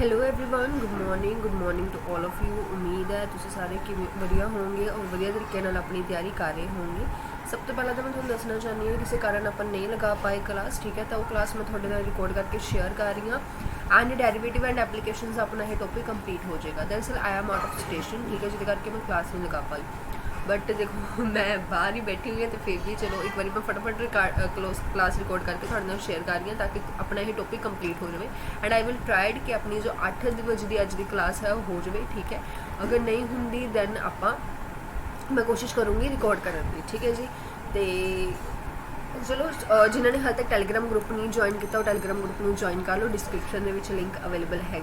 Hello everyone, good morning to all of you. उम्मीद है तुम सारे वधिया होंगे और वधिया तरीके नाल अपनी तैयारी कर रहे होंगे। सब तो पहला तो मैं तुहानूं दसना चाहती हूँ किसी कारण अपन नहीं लगा पाए क्लास, ठीक है। तो वो क्लास मैं थोड़े नाल रिकॉर्ड करके शेयर कर रही हूँ एंड डेरिवेटिव एंड एप्लीकेशंस अपना ये टॉपिक कंप्लीट हो जाएगा। दरअसल I am out of station, ठीक है, जिसके करके मैं क्लास नहीं लगा पाई। बट देखो मैं बाहर ही बैठी हुई है तो फिर भी चलो एक बार मैं फटाफट क्लास रिकॉर्ड करके थोड़े नाल शेयर कर रही हूँ ताकि अपना ये टॉपिक कंप्लीट हो जाए। एंड आई विल ट्राइड कि अपनी जो 8 बजे की अज की क्लास है वो हो जाए, ठीक है। अगर नहीं होंगी दैन मैं कोशिश करूँगी रिकॉर्ड करने की, ठीक है जी। तो चलो जिन्होंने हाल तक टैलीग्राम ग्रुप नहीं ज्वाइन किया वो टैलीग्राम ग्रुप में ज्वाइन कर लो, डिस्क्रिप्शन में लिंक अवेलेबल है।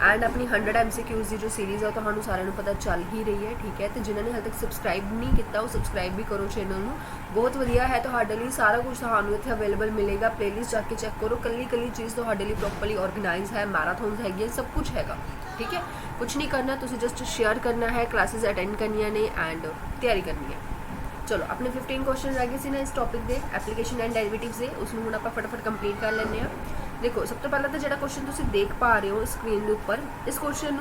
एंड अपनी 100 MCQs की जो सीरीज़ है तो सारे पता चल ही रही है, ठीक है। तो जिन्होंने हाल तक सबसक्राइब नहीं किया वो सबसक्राइब भी करो चैनल में, बहुत वधिया है। तो सारा कुछ सूँ इतने अवेलेबल मिलेगा, प्लेलिस्ट जाके चैक करो, कली चीज़ तो प्रॉपरली ऑर्गेनाइज है, मैराथॉन्स है, सब कुछ है, ठीक है। कुछ नहीं करना, तुम जस्ट शेयर करना है, क्लासेस अटेंड करनिया ने एंड तैयारी करनी है। चलो अपने 15 क्वेश्चन रह गए सी ना इस टॉपिक के एप्लीकेशन एंड डेरिवेटिव से, उसमें हम आप फटाफट कंप्लीट कर लें। देखो सब तो पहला तो जो क्वेश्चन तुम देख पा रहे हो स्क्रीन के उपर, इस क्वेश्चन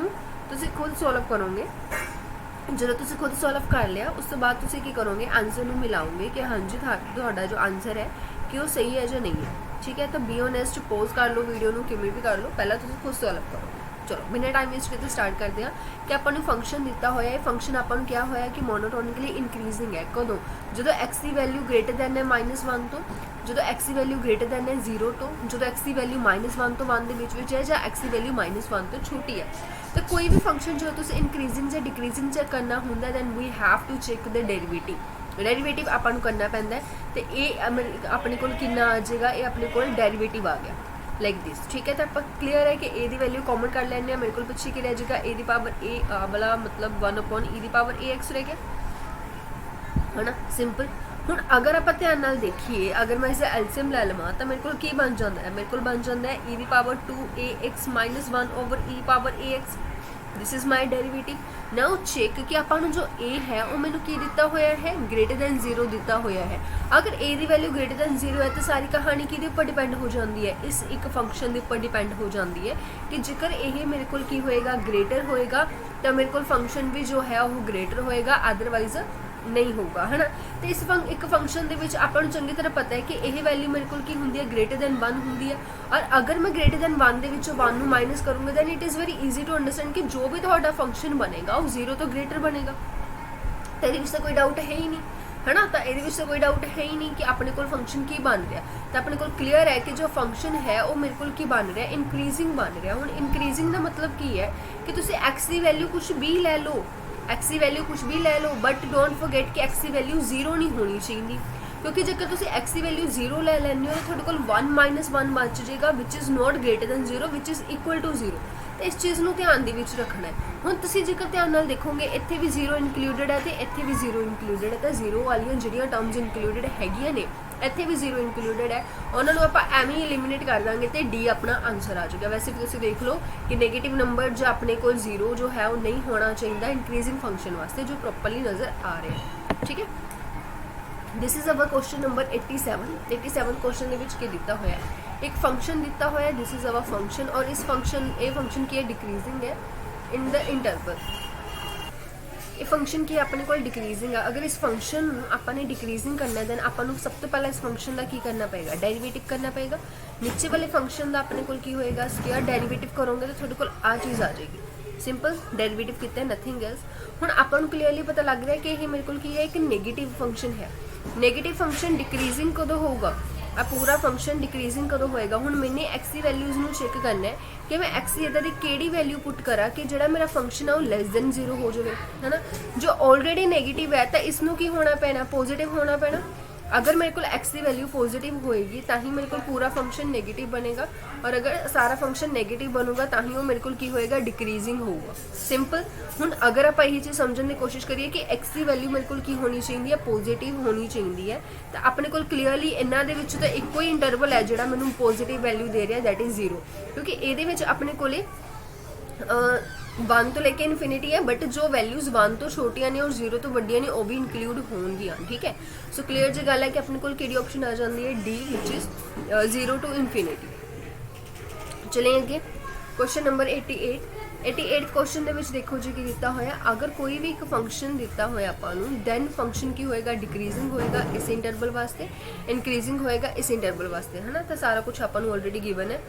तुम खुद सॉल्व करोगे। जो तुम खुद सॉल्व कर लिया उस तो बाद तुम की करोगे, आंसर में मिलाओगे कि हाँ जी थोड़ा जो आंसर है कि वो सही है जो नहीं है, ठीक है। तो बी ऑनेस्ट, पोज कर लो वीडियो में, किमें भी कर लो, पहला तुम खुद सॉल्व करो। चलो बिना टाइम वेस्ट करते स्टार्ट करते हैं कि अपन फंक्शन दिता होया है, फंक्शन अपन क्या होया कि मोनोटोनिकली इंक्रीजिंग है। कदों जो एक्स की वैल्यू ग्रेटर दैन है -1 तो, जो एक्स की वैल्यू ग्रेटर दैन है 0 तो, जो एक्स की वैल्यू -1 तो 1 के है, या एक्स की वैल्यू -1 तो छोटी है। तो कोई भी फंक्शन जो तुम इंक्रीजिंग या डिक्रीजिंग चेक करना होंगे then we have to check the derivative अपन करना पैंदा है। तो ये अपने को कितना आ जाएगा, ये अपने को डेरिवेटिव आ गया लाइक दिस, ठीक है। तो आप क्लीयर है कि ए की वैल्यू कॉमन कर लेने, मेरे को पिछे की रह जाएगा ए दी पावर ए वाला मतलब 1/e दी पावर ax रह गया, है ना, सिंपल। हूँ अगर आप ध्यान नाल देखिए, अगर मैं इसे एलसीएम ले लवां तो मेरे को की बन जाता है, मेरे को बन जाता है e the power 2ax - 1/e power ax। This is my derivative. Now check कि अपन जो ए है वो मैंने की दिता होया है, ग्रेटर दैन 0 दिता होया है। अगर ए की वैल्यू ग्रेटर दैन 0 है तो सारी कहानी कि उपर डिपेंड हो जाती है, इस एक फंक्शन के उपर डिपेंड हो जाती है कि जेकर ये मेरे को की होएगा ग्रेटर होएगा तो मेरे को फंक्शन भी जो है वो ग्रेटर होएगा, अदरवाइज नहीं होगा, है ना। तो इस एक फंक्शन के अपन चंगी तरह पता है कि यह वैल्यू मेरे को की होंगी है ग्रेटर दैन 1 होंगी है। और अगर मैं ग्रेटर दैन 1 के 1 माइनस करूँगा then it is very easy to understand कि जो भी थोड़ा फंक्शन बनेगा वो 0 तो ग्रेटर बनेगा। तो ये तो कोई डाउट है ही नहीं, है ना। तो ये तो कोई डाउट है ही नहीं कि अपने को फंक्शन की बन रहा है। तो अपने को क्लीयर है कि जो फंक्शन है वो मेरे को की बन रहा है, इंक्रीजिंग बन रहा है। हूँ इंक्रीजिंग का मतलब की है कि तुम एक्स की वैल्यू कुछ भी ले लो, एक्स की वैल्यू कुछ भी ले लो, बट डोंट फॉरगेट कि एक्स की वैल्यू 0 नहीं होनी चाहिए, क्योंकि जब तुम एक्स की वैल्यू 0 ले लेने हो तो थोड़े को 1 - 1 बच जाएगा which is not greater than 0 which is equal to 0। तो इस चीज़ को ध्यान दे विच रखना है। हुण तुसीं जेकर ध्यान नाल देखोगे इत्थे भी 0 इंक्लूडिड है तो इत्थे भी 0 इंक्लूडिड है। तो 0 वाली जिहड़ियां टर्म्स इंक्लूडिड हैगियां ने इत्थे भी 0 इंक्लूडिड है, उन्होंने आप एवें ही एलिमिनेट कर देंगे तो डी अपना आंसर आ जाएगा। वैसे भी तुसीं देख लो कि नेगेटिव नंबर जो अपने को 0 जो है वो नहीं होना चाहिए इंक्रीजिंग फंक्शन वास्ते, जो प्रॉपरली नज़र आ रहे हैं, ठीक है। This is our question number 87 question के दिता होया है, एक फंक्शन दिता होया है, दिस इज़ अवर फंक्शन। और इस फंक्शन की डिक्रीजिंग है इन द इंटरवल। ये फंक्शन की अपने को डिक्रीजिंग है। अगर इस फंक्शन आपने डिक्रीजिंग करना है दैन अपन सब तो पहला इस फंक्शन का की करना पड़ेगा, डेरिवेटिव करना पड़ेगा। नीचे वाले फंक्शन का अपने को की होएगा स्क्वायर, डेरिवेटिव करोगे तो थोड़े को आ चीज़ आ जाएगी, सिंपल। डेरिवेटिव कितना नथिंग एल्स। हुण अपन क्लीयरली पता लग रहा है कि ये मेरे को की है एक नेगेटिव फंक्शन है। नेगेटिव फंक्शन डिक्रीजिंग कदों होगा, आ पूरा फंक्शन डिक्रीजिंग कदों होएगा। हुण मैंने एक्स की वैल्यूज़ में चेक करना है कि मैं एक्स की इधर की वैल्यू पुट करा कि जो मेरा फंक्शन है वो लेस दैन 0 हो जाए, है ना। जो ऑलरेडी नेगेटिव है तो इसनों की होना पैना, पॉजिटिव होना पैना। अगर मेरे को एक्स की वैल्यू पॉजिटिव होएगी तो ही मेरे को पूरा फंक्शन नेगेटिव बनेगा, और अगर सारा फंक्शन नेगेटिव बनूगा तो ही वो मेरे को की होएगा डिक्रीजिंग होगा, सिंपल। हुण अगर आप यही चीज़ समझने की कोशिश करिए कि एक्स की वैल्यू मेरे को की होनी चाहिए, पॉजिटिव होनी चाहिए है, तो अपने को क्लीयरली इन्हों के तो एक ही इंटरवल है जो मैं पॉजिटिव वैल्यू दे रहा, दैट इज़ 0, क्योंकि ये अपने को 1 तो लेके इन्फिनिटी है, बट जो वैल्यूज़ 1 तो छोटिया ने और 0 तो वड्डिया ने वो भी इंक्लूड होंगियां, ठीक है। सो क्लीयर जी गल है कि अपने को किहड़ी ऑप्शन आ जाती है D which is 0 to infinity. चले अगे क्वेश्चन नंबर 88 क्वेश्चन ਦੇ ਵਿੱਚ ਦੇਖੋ ਜੀ ਕੀ ਦਿੱਤਾ ਹੋਇਆ, ਅਗਰ ਕੋਈ ਵੀ ਇੱਕ ਫੰਕਸ਼ਨ ਦਿੱਤਾ ਹੋਇਆ ਆਪਾਂ ਨੂੰ, ਦੈਨ ਫੰਕਸ਼ਨ ਕੀ ਹੋਏਗਾ, ਡਿਕਰੀਜ਼ਿੰਗ ਹੋਏਗਾ ਇਸ ਇੰਟਰਵਲ ਵਾਸਤੇ, ਇਨਕਰੀਜ਼ਿੰਗ ਹੋਏਗਾ इस इंटरवल वास्ते, है ना। तो सारा कुछ अपन ऑलरेडी गिवन है।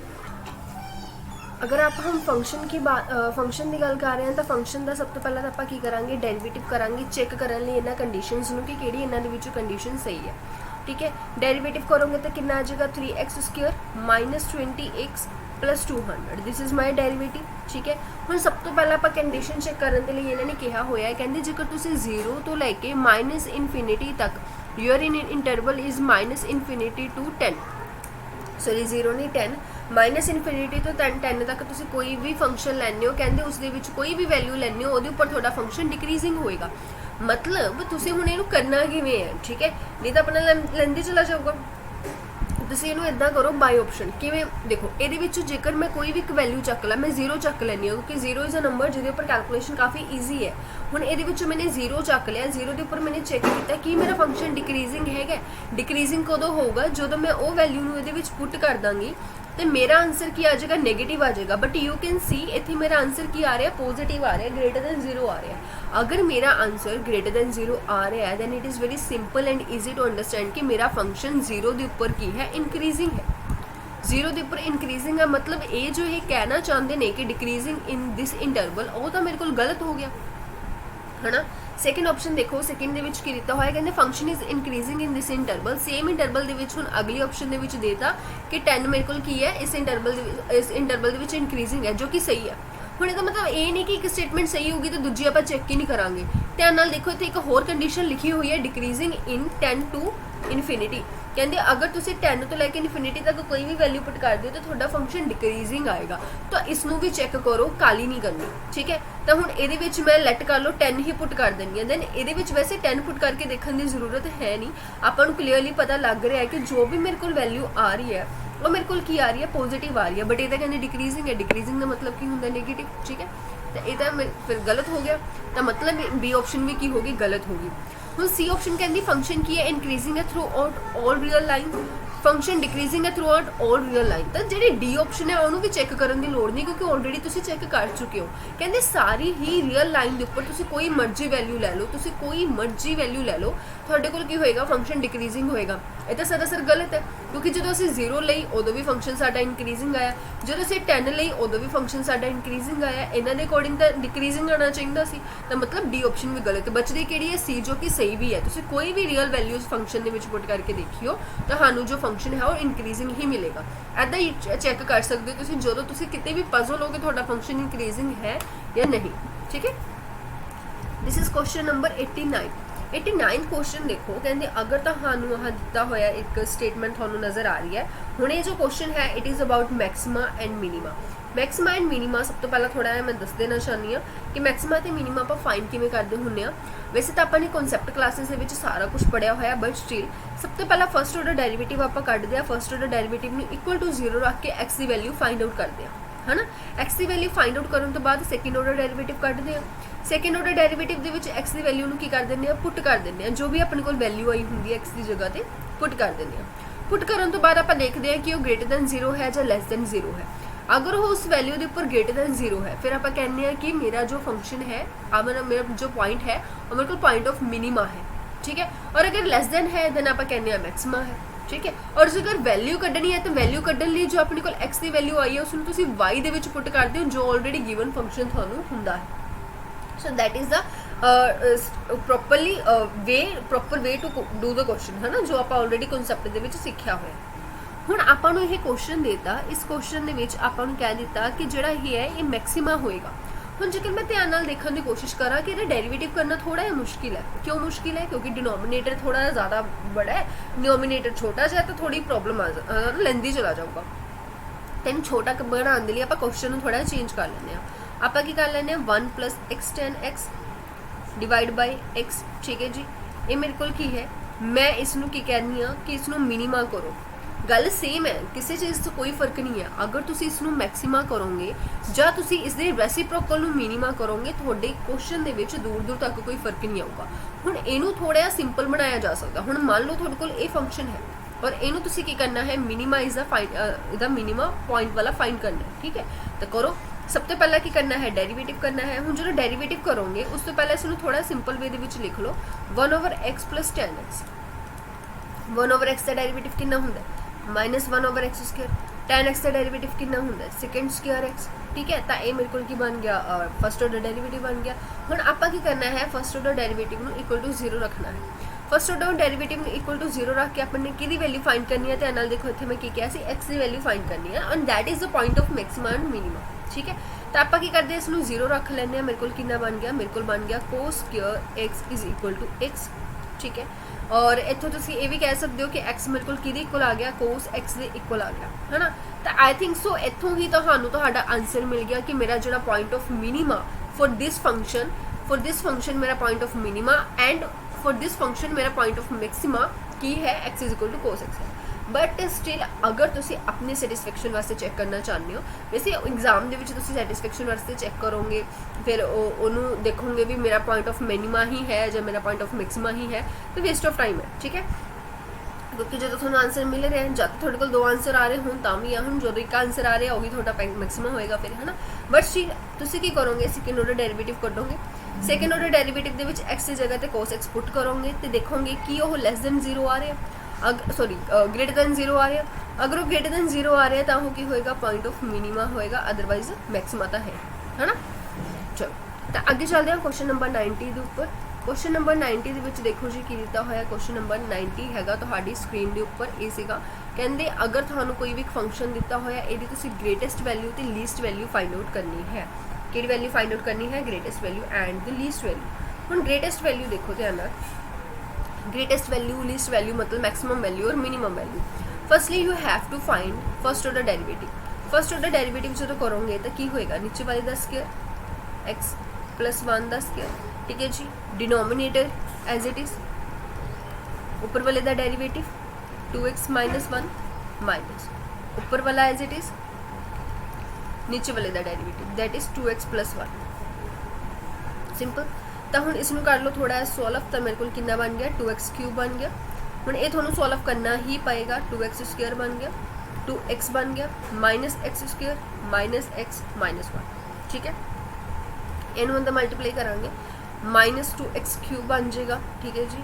अगर आप हम फंक्शन की फंक्शन की गल कर रहे हैं तो फंक्शन का सब तो पहले तो आप की करांगे, डेरिवेटिव करांगे चेक करने लिए इन्होंने कंडीशनस नूं कि किहड़ी इन्हां दे विचों कंडीशन सही है, ठीक है। डेरिवेटिव करोगे तो कितना आ जाएगा 3x² minus 20x plus 200, this is my derivative, ठीक है। हुण सब तो पहले आप कंडीशन चेक करने के लिए इन्होंने कहा होया है, कहते जेकर तुसीं 0 तो लैके माइनस इनफिनिटी तक, your in interval is minus infinity to 10, sorry 0 नहीं 10, माइनस इनफिनिटी तो 10 तक तुसीं कोई भी फंक्शन लैंदे हो, कहते उस दे विच कोई भी वैल्यू लैंदे हो, उहदे उपर तुहाडा फंक्शन डिक्रीजिंग होएगा। मतलब तुसीं हुण इहनूं करना किवें है, ठीक है, नहीं तो अपना लैंदे चला जाऊगा। तुसीं इहनूं इदां करो बाय ऑप्शन, किवें देखो, इहदे विच जेकर मैं कोई भी एक वैल्यू चक ला, मैं 0 चक लैंदी हूँ क्योंकि 0 इज़ अ नंबर जिहदे उपर कैलकुलेशन काफ़ी ईजी है। हुण इहदे विच मैंने 0 चक लिया, 0 के उपर मैंने चेक किया कि मेरा फंक्शन डिक्रीजिंग है। डिक्रीजिंग कदों होगा, जो मैं वो वैल्यू नूं इहदे विच पुट कर दांगी तो मेरा आंसर की आ जाएगा, नेगेटिव आ जाएगा। बट यू कैन सी इत्थे मेरा आंसर की आ रहा है, पॉजिटिव आ रहा है, ग्रेटर दैन 0 आ रहा है। अगर मेरा आंसर ग्रेटर दैन 0 आ रहा है then it is very simple and easy to understand कि मेरा फंक्शन 0 के उपर की है, इनक्रीजिंग है। 0 के उपर इनक्रीजिंग है, मतलब ये जो ये कहना चाहते हैं कि डिक्रीजिंग इन दिस इंटरवल, वो तो मेरे को गलत हो गया, है ना। सैकेंड ऑप्शन देखो, सैकेंड दे विच की दिता होया, कहते function is increasing in this interval, same interval दे विच हुण अगली ऑप्शन दे विच देता कि 10 मेरे को की है इस इंटरवल दे विच इनक्रीजिंग है, जो कि सही है। हुण इसदा मतलब ये नहीं कि एक स्टेटमेंट सही होगी तो दूजी आप चेक ही नहीं करांगे। ध्यान नाल देखो, इत्थे एक होर कंडीशन लिखी हुई है, डिक्रीजिंग इन 10 टू इनफिनिटी। कहते अगर तुसी 10 तो लैके इनफिनिटी तक कोई भी वैल्यू पुट कर दो तो थोड़ा फंक्शन डिक्रीजिंग आएगा। तो इसनू भी चेक करो, काली नहीं करनी, ठीक है। तो हुण इहदे विच मैं लैट कर लो 10 ही पुट कर देनी है, दैन इहदे विच वैसे 10 पुट करके देखने की जरूरत है नहीं, आपां नूं क्लीयरली पता लग रहा है कि जो भी मेरे को वैल्यू आ रही है वो मेरे को की आ रही है, पॉजिटिव आ रही है। बट ये कहते डिक्रीजिंग है, डिक्रीजिंग का मतलब की होंदा नेगेटिव, ठीक है। तो ये फिर गलत हो गया, तो मतलब बी ऑप्शन भी की होगी, गलत होगी। हुण सी ऑप्शन कहती फंक्शन की है इनक्रीजिंग है throughout all real line, function decreasing है throughout all real line. तो जी डी ऑप्शन है उन्होंने भी चेक करने की लोड़ नहीं, क्योंकि ऑलरेडी तुम चेक कर चुके हो। कहते सारी ही रियल लाइन के उपर तुम कोई मर्जी वैल्यू लै लो, तुम कोई मर्जी वैल्यू लै लो, थोड़े को होएगा फंक्शन डिक्रीजिंग होएगा। ये तो सरासर गलत है, क्योंकि जो असीं 0 लई उदों भी फंक्शन साडा इनक्रीजिंग आया, जो असीं 10 लई उदों भी फंक्शन साडा इनक्रीजिंग आया। इन्हां दे अकॉर्डिंग तो डिक्रीजिंग आना चाहिए सी, तो मतलब डी ऑप्शन भी गलत। बचदी किहड़ी है, सी, जो कि सही भी है। तुसीं कोई भी रियल वैल्यू उस फंक्शन दे विच पुट करके देखियो तो सानूं जो फंक्शन है वो इंक्रीजिंग ही मिलेगा। ऐदा ही चेक कर सकते हो तुसीं जदों तुसीं किते भी पजल हो कि तुहाडा फंक्शन इंक्रीजिंग है या नहीं, ठीक है। This is question number 89 question देखो, कहते अगर तो सानू आह दिता होया एक स्टेटमेंट थानू नज़र आ रही है। हुणे जो क्वेश्चन है it is about maxima and minima. Maxima and minima सब तो पहला थोड़ा मैं दस देना चाहती हाँ कि मैक्सिमा तो मिनीमा आप फाइंड किवें करते होंगे। वैसे तो आपने कॉन्सैप्ट क्लासेस के सारा कुछ पढ़िया होया, बट स्टिल सब तो पहला फर्स्ट ऑर्डर डेरिवेटिव आप कढ़ते हैं। फर्स्ट ऑर्डर डेरिवेटिव में इक्वल टू 0 रख के एक्स की वैल्यू फाइंड आउट करते हैं, है ना। एक्स की वैल्यू फाइंड आउट करने तो बाद सैकेंड ऑर्डर डेरिवेटिव कढ़ते हैं। सैकेंड ऑर्डर डेरिवेटिव के एक्स की वैल्यू की कर देंगे, पुट कर देंगे, जो भी अपने को वैल्यू आई होंगी एक्स की जगह पर पुट कर देंगे। पुट करने तो बाद आप देखते हैं कि वो ग्रेटर दैन 0 है या लैस दैन 0 है। अगर वो उस वैल्यू के उपर ग्रेटर दैन 0 है, फिर आप कहने हैं कि मेरा जो फंक्शन है, मेरा जो पॉइंट है वो मेरे को पॉइंट ऑफ मिनीमा है, ठीक है। और अगर लैस दैन है दैन आप कहने मैक्सिमा है, ठीक है। और जो अगर वैल्यू कढ़नी है तो वैल्यू कढ़ने लिए जो अपने को एक्स की वैल्यू आई है उसमें तुसी वाई दे विच पुट करते हो, जो ऑलरेडी गिवन फंक्शन थानू हुंदा है। So that is the proper way to do the question, है ना, जो आप ऑलरेडी कॉन्सैप्ट दे विच सीखिया होया। हुण आपां नूं यह क्वेश्चन देता, इस क्वेश्चन दे विच आपां नूं कह दिता कि जिहड़ा ये है ये मैक्सिमा होएगा। हुण जेकर मैं ध्यान नाल देखने की कोशिश करा कि डेरिवेटिव करना थोड़ा जिहा मुश्किल है। क्यों मुश्किल है? क्योंकि डिनोमिनेटर थोड़ा ज़्यादा बड़ा है, डिनोमिनेटर छोटा जा तो थोड़ी प्रॉब्लम आ लेंदी चला जाऊगा। तैनूं छोटा बनाने के लिए आप क्वेश्चन नूं थोड़ा चेंज कर लैंदे आं। आप की कर लैंदे आं 1 + x tan x divide by x, ठीक है जी। ये मेरे को की है, मैं इसनूं की कहनी हाँ कि इसनूं मिनीमा करो। गल सेम है, किसी चीज़ तो कोई फर्क नहीं है। अगर तुसी इसनूं मैक्सिमा करोगे ਜਾਂ तुसी इसके रेसिप्रोकल नूं मिनीमा करोगे, थोड़े क्वेश्चन दे विच दूर दूर तक कोई फर्क नहीं आऊगा। हुण इहनूं थोड़ा जिहा सिंपल बनाया जा सकता। हुण मान लो थोड़े कोल ये फंक्शन है, और इनू तुसी की करना है minimize the find minimum point वाला फाइंड करना है, ठीक है। तो करो, सब तो पहला की करना है डेरीवेटिव करना है। हुण जो डेरीवेटिव करोगे उस तो पहले इसनू थोड़ा सिंपल वे दे विच लिख लो 1/x + tan x। 1/x का डेरीवेटिव कितना हुंदा है -1/x²। tan x का डेरीवेटिव कितना हुंदा है sec² x, ठीक है। तो ये मेरे को बन गया फर्स्ट ऑर्डर डेरीवेटिव बन गया। हुण आपां की करना है फर्स्ट ऑर्डर डेरीवेटिव नू इक्वल टू 0 रखना है। फर्स्ट ऑर्डर डेरीवेटिव नू इक्वल टू 0 रख के अपने की वैल्यू फाइंड करनी है। ध्यान नाल देखो इत्थे मैं की कहा सी x की वैल्यू फाइंड करनी है and that is the point of maximum and minimum, ठीक है। तो आप की करते हैं इसनू 0 रख लेने। मेरे को कितना बन गया, मेरे को बन गया cos² x = x, ठीक है। और इत्थों तुसीं ये भी कह सकते हो कि x मेरे को किहदे इक्वल आ गया, cos x दे इक्वल आ गया, है ना। तो आई थिंक सो इत्थों ही तुहाडा आंसर मिल गया कि मेरा जो point of minima for this function मेरा point of minima and for this function मेरा पॉइंट ऑफ मैक्सिमा की है x = cos x है। बट स्टिल अगर तुसी अपने सैटिस्फैक्शन वास्ते चेक करना चाहते हो, वैसे एग्जाम के सैटिस्फैक्शन वास्ते चेक करोगे फिर ओनू देखोगे भी मेरा पॉइंट ऑफ मिनिमा ही है या मेरा पॉइंट ऑफ मैक्सिमा ही है, तो वेस्ट ऑफ टाइम है, ठीक है। क्योंकि जो थोड़ा आंसर मिल रहे हैं जब थोड़े को 2 आंसर आ रहे हों तां भी हम जो एक आंसर आ रहा वही थोड़ा मैक्सिमम होएगा फिर, है ना। बट स्टिल तुसी की करोगे सेकंड ऑर्डर डेरिवेटिव कटोगे। सेकंड ऑर्डर डेरिवेटिव के विच x की जगह पे cos x पुट करोगे तो देखोगे कि वो लेस देन 0 आ रहा है, ग्रेटर देन 0 आ रहा है। अगर वो ग्रेटर देन 0 आ रहा है तो वो की होएगा पॉइंट ऑफ मिनिमा होएगा, अदरवाइज मैक्सिमा तो है ना। चलो तो आगे चलते हैं क्वेश्चन नंबर 90 के उपर। क्वेश्चन नंबर 90 ਦੇ ਵਿੱਚ देखो जी की दिता होया क्वेश्चन नंबर 90 हैगा ਤੁਹਾਡੀ स्क्रीन के उपर। ये सीगा कहते अगर थानू कोई भी फंक्शन दिता होया ਇਹਦੀ ਤੁਸੀਂ ग्रेटेस्ट वैल्यू ਤੇ लीस्ट वैल्यू फाइंड आउट करनी है। ਕਿਹੜੀ वैल्यू फाइंड आउट करनी है, greatest value and the least value. ਹੁਣ ग्रेटेस्ट वैल्यू देखो ध्यान नाल, ग्रेटेस्ट वैल्यू लीस्ट वैल्यू मतलब मैक्सिमम वैल्यू और minimum value. Firstly you have to find first order derivative. First order derivative जो करोगे तो की होएगा नीचे वाले का स्क्वायर x + 1 का स्क्वायर, ठीक है जी। डिनोमिनेटर एज इट इज, ऊपर वाले का डेरिवेटिव 2x - 1 माइनस ऊपर वाला एज इट इज नीचे वाले का derivative that is 2x + 1। Simple. तो हुण इसनू कर लो थोड़ा सॉल्व, तो मेरे को कितना बन गया 2x³ बन गया। हुण ये थोड़ा सॉल्व करना ही पाएगा, 2x² बन गया, 2x बन गया -x² -x -1, ठीक है। इनू हम मल्टीप्लाई करांगे -2x³ बन जाएगा, ठीक है जी।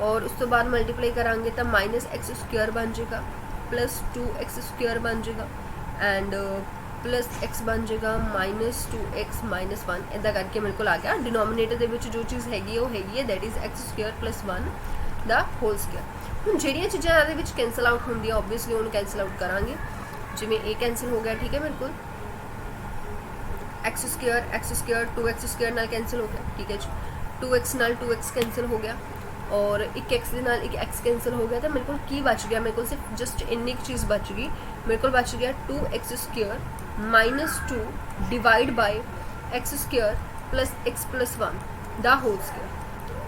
और उस तो बाद मल्टीप्लाई करांगे तो -x² बन जाएगा +2x² बन जाएगा एंड प्लस x बन जाएगा -2x - 1। इदा करके मेरे को आ गया डिनोमिनेटर के विच जो चीज़ हैगी वो हैगी है that is x² + 1 the whole square. हुण जिहड़ियां चीज़ां इहदे विच कैंसल आउट होंदियां ओबवियसली उन्हें कैंसल आउट करांगे। जिवें ए कैंसल हो गया, ठीक है, मेरे को x² 2x² नाल कैंसल हो गया, ठीक है जी। 2x नाल 2x कैंसल हो गया और एक x दे नाल एक x कैंसल हो गया। तो मेरे को की बच गया, मेरे को सिर्फ जस्ट इन्नी एक चीज़ बच गई। मेरे को बच गया 2x² - 2 divide by x² + x + 1 the whole square.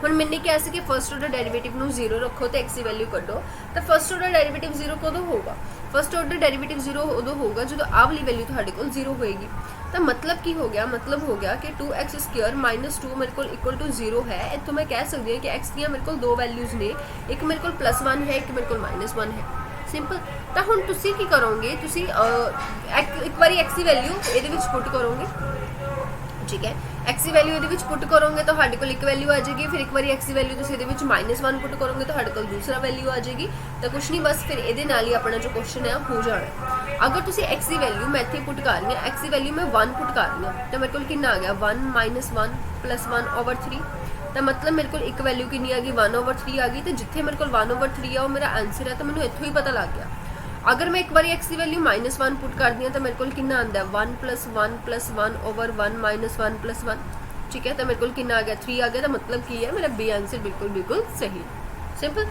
हुण मैंने क्या सी कि फर्स्ट ऑर्डर डेरिवेटिव नू 0 रखो तो x की वैल्यू कड्डो। तो फर्स्ट ऑर्डर डेरिवेटिव 0 कदों होगा, फर्स्ट ऑर्डर डेरिवेटिव 0 उदों होगा जो आ वाली वैल्यू तुहाडे कोल 0 होएगी। तो मतलब की हो गया, मतलब हो गया कि 2x² - 2 मेरे को इक्वल टू 0 है। इतों मैं कह सकती हूँ कि x दियाँ मेरे को 2 वैल्यूज़ ने, एक मेरे को +1 है, एक मेरे को -1 है। सिंपल। तो हुण तुसी की करोगे, तुसी एक बारी x की वैल्यू ये पुट करोगे, ठीक है। x की वैल्यू ये पुट करोगे तो हमारे को एक वैल्यू आ जाएगी, फिर एक बार x की वैल्यू तुम ये -1 पुट करोगे तो हमारे को दूसरा वैल्यू आ जाएगी। तो कुछ नहीं, बस फिर ये ही अपना जो क्वेश्चन है हो जाना। अगर तुम x की वैल्यू मैं इतने पुट कर रही हूँ, x की वैल्यू मैं 1 पुट कर रही हूँ तो मेरे को कितना आ गया 1 - 1 + 1/3। तो मतलब मेरे को एक वैल्यू कितनी आ गई 1/3 आ गई। तो जिथे मेरे को 1/3 आ वो मेरा आंसर है, तो मैंने इतों ही पता लग गया। अगर मैं एक बार x की वैल्यू -1 पुट कर दी तो मेरे को कितना आता है 1 + 1 + 1/1 - 1 + 1, ठीक है। तो मेरे को कितना आ गया 3 आ गया। तो मतलब की है मेरा बी आंसर बिल्कुल सही। सिंपल।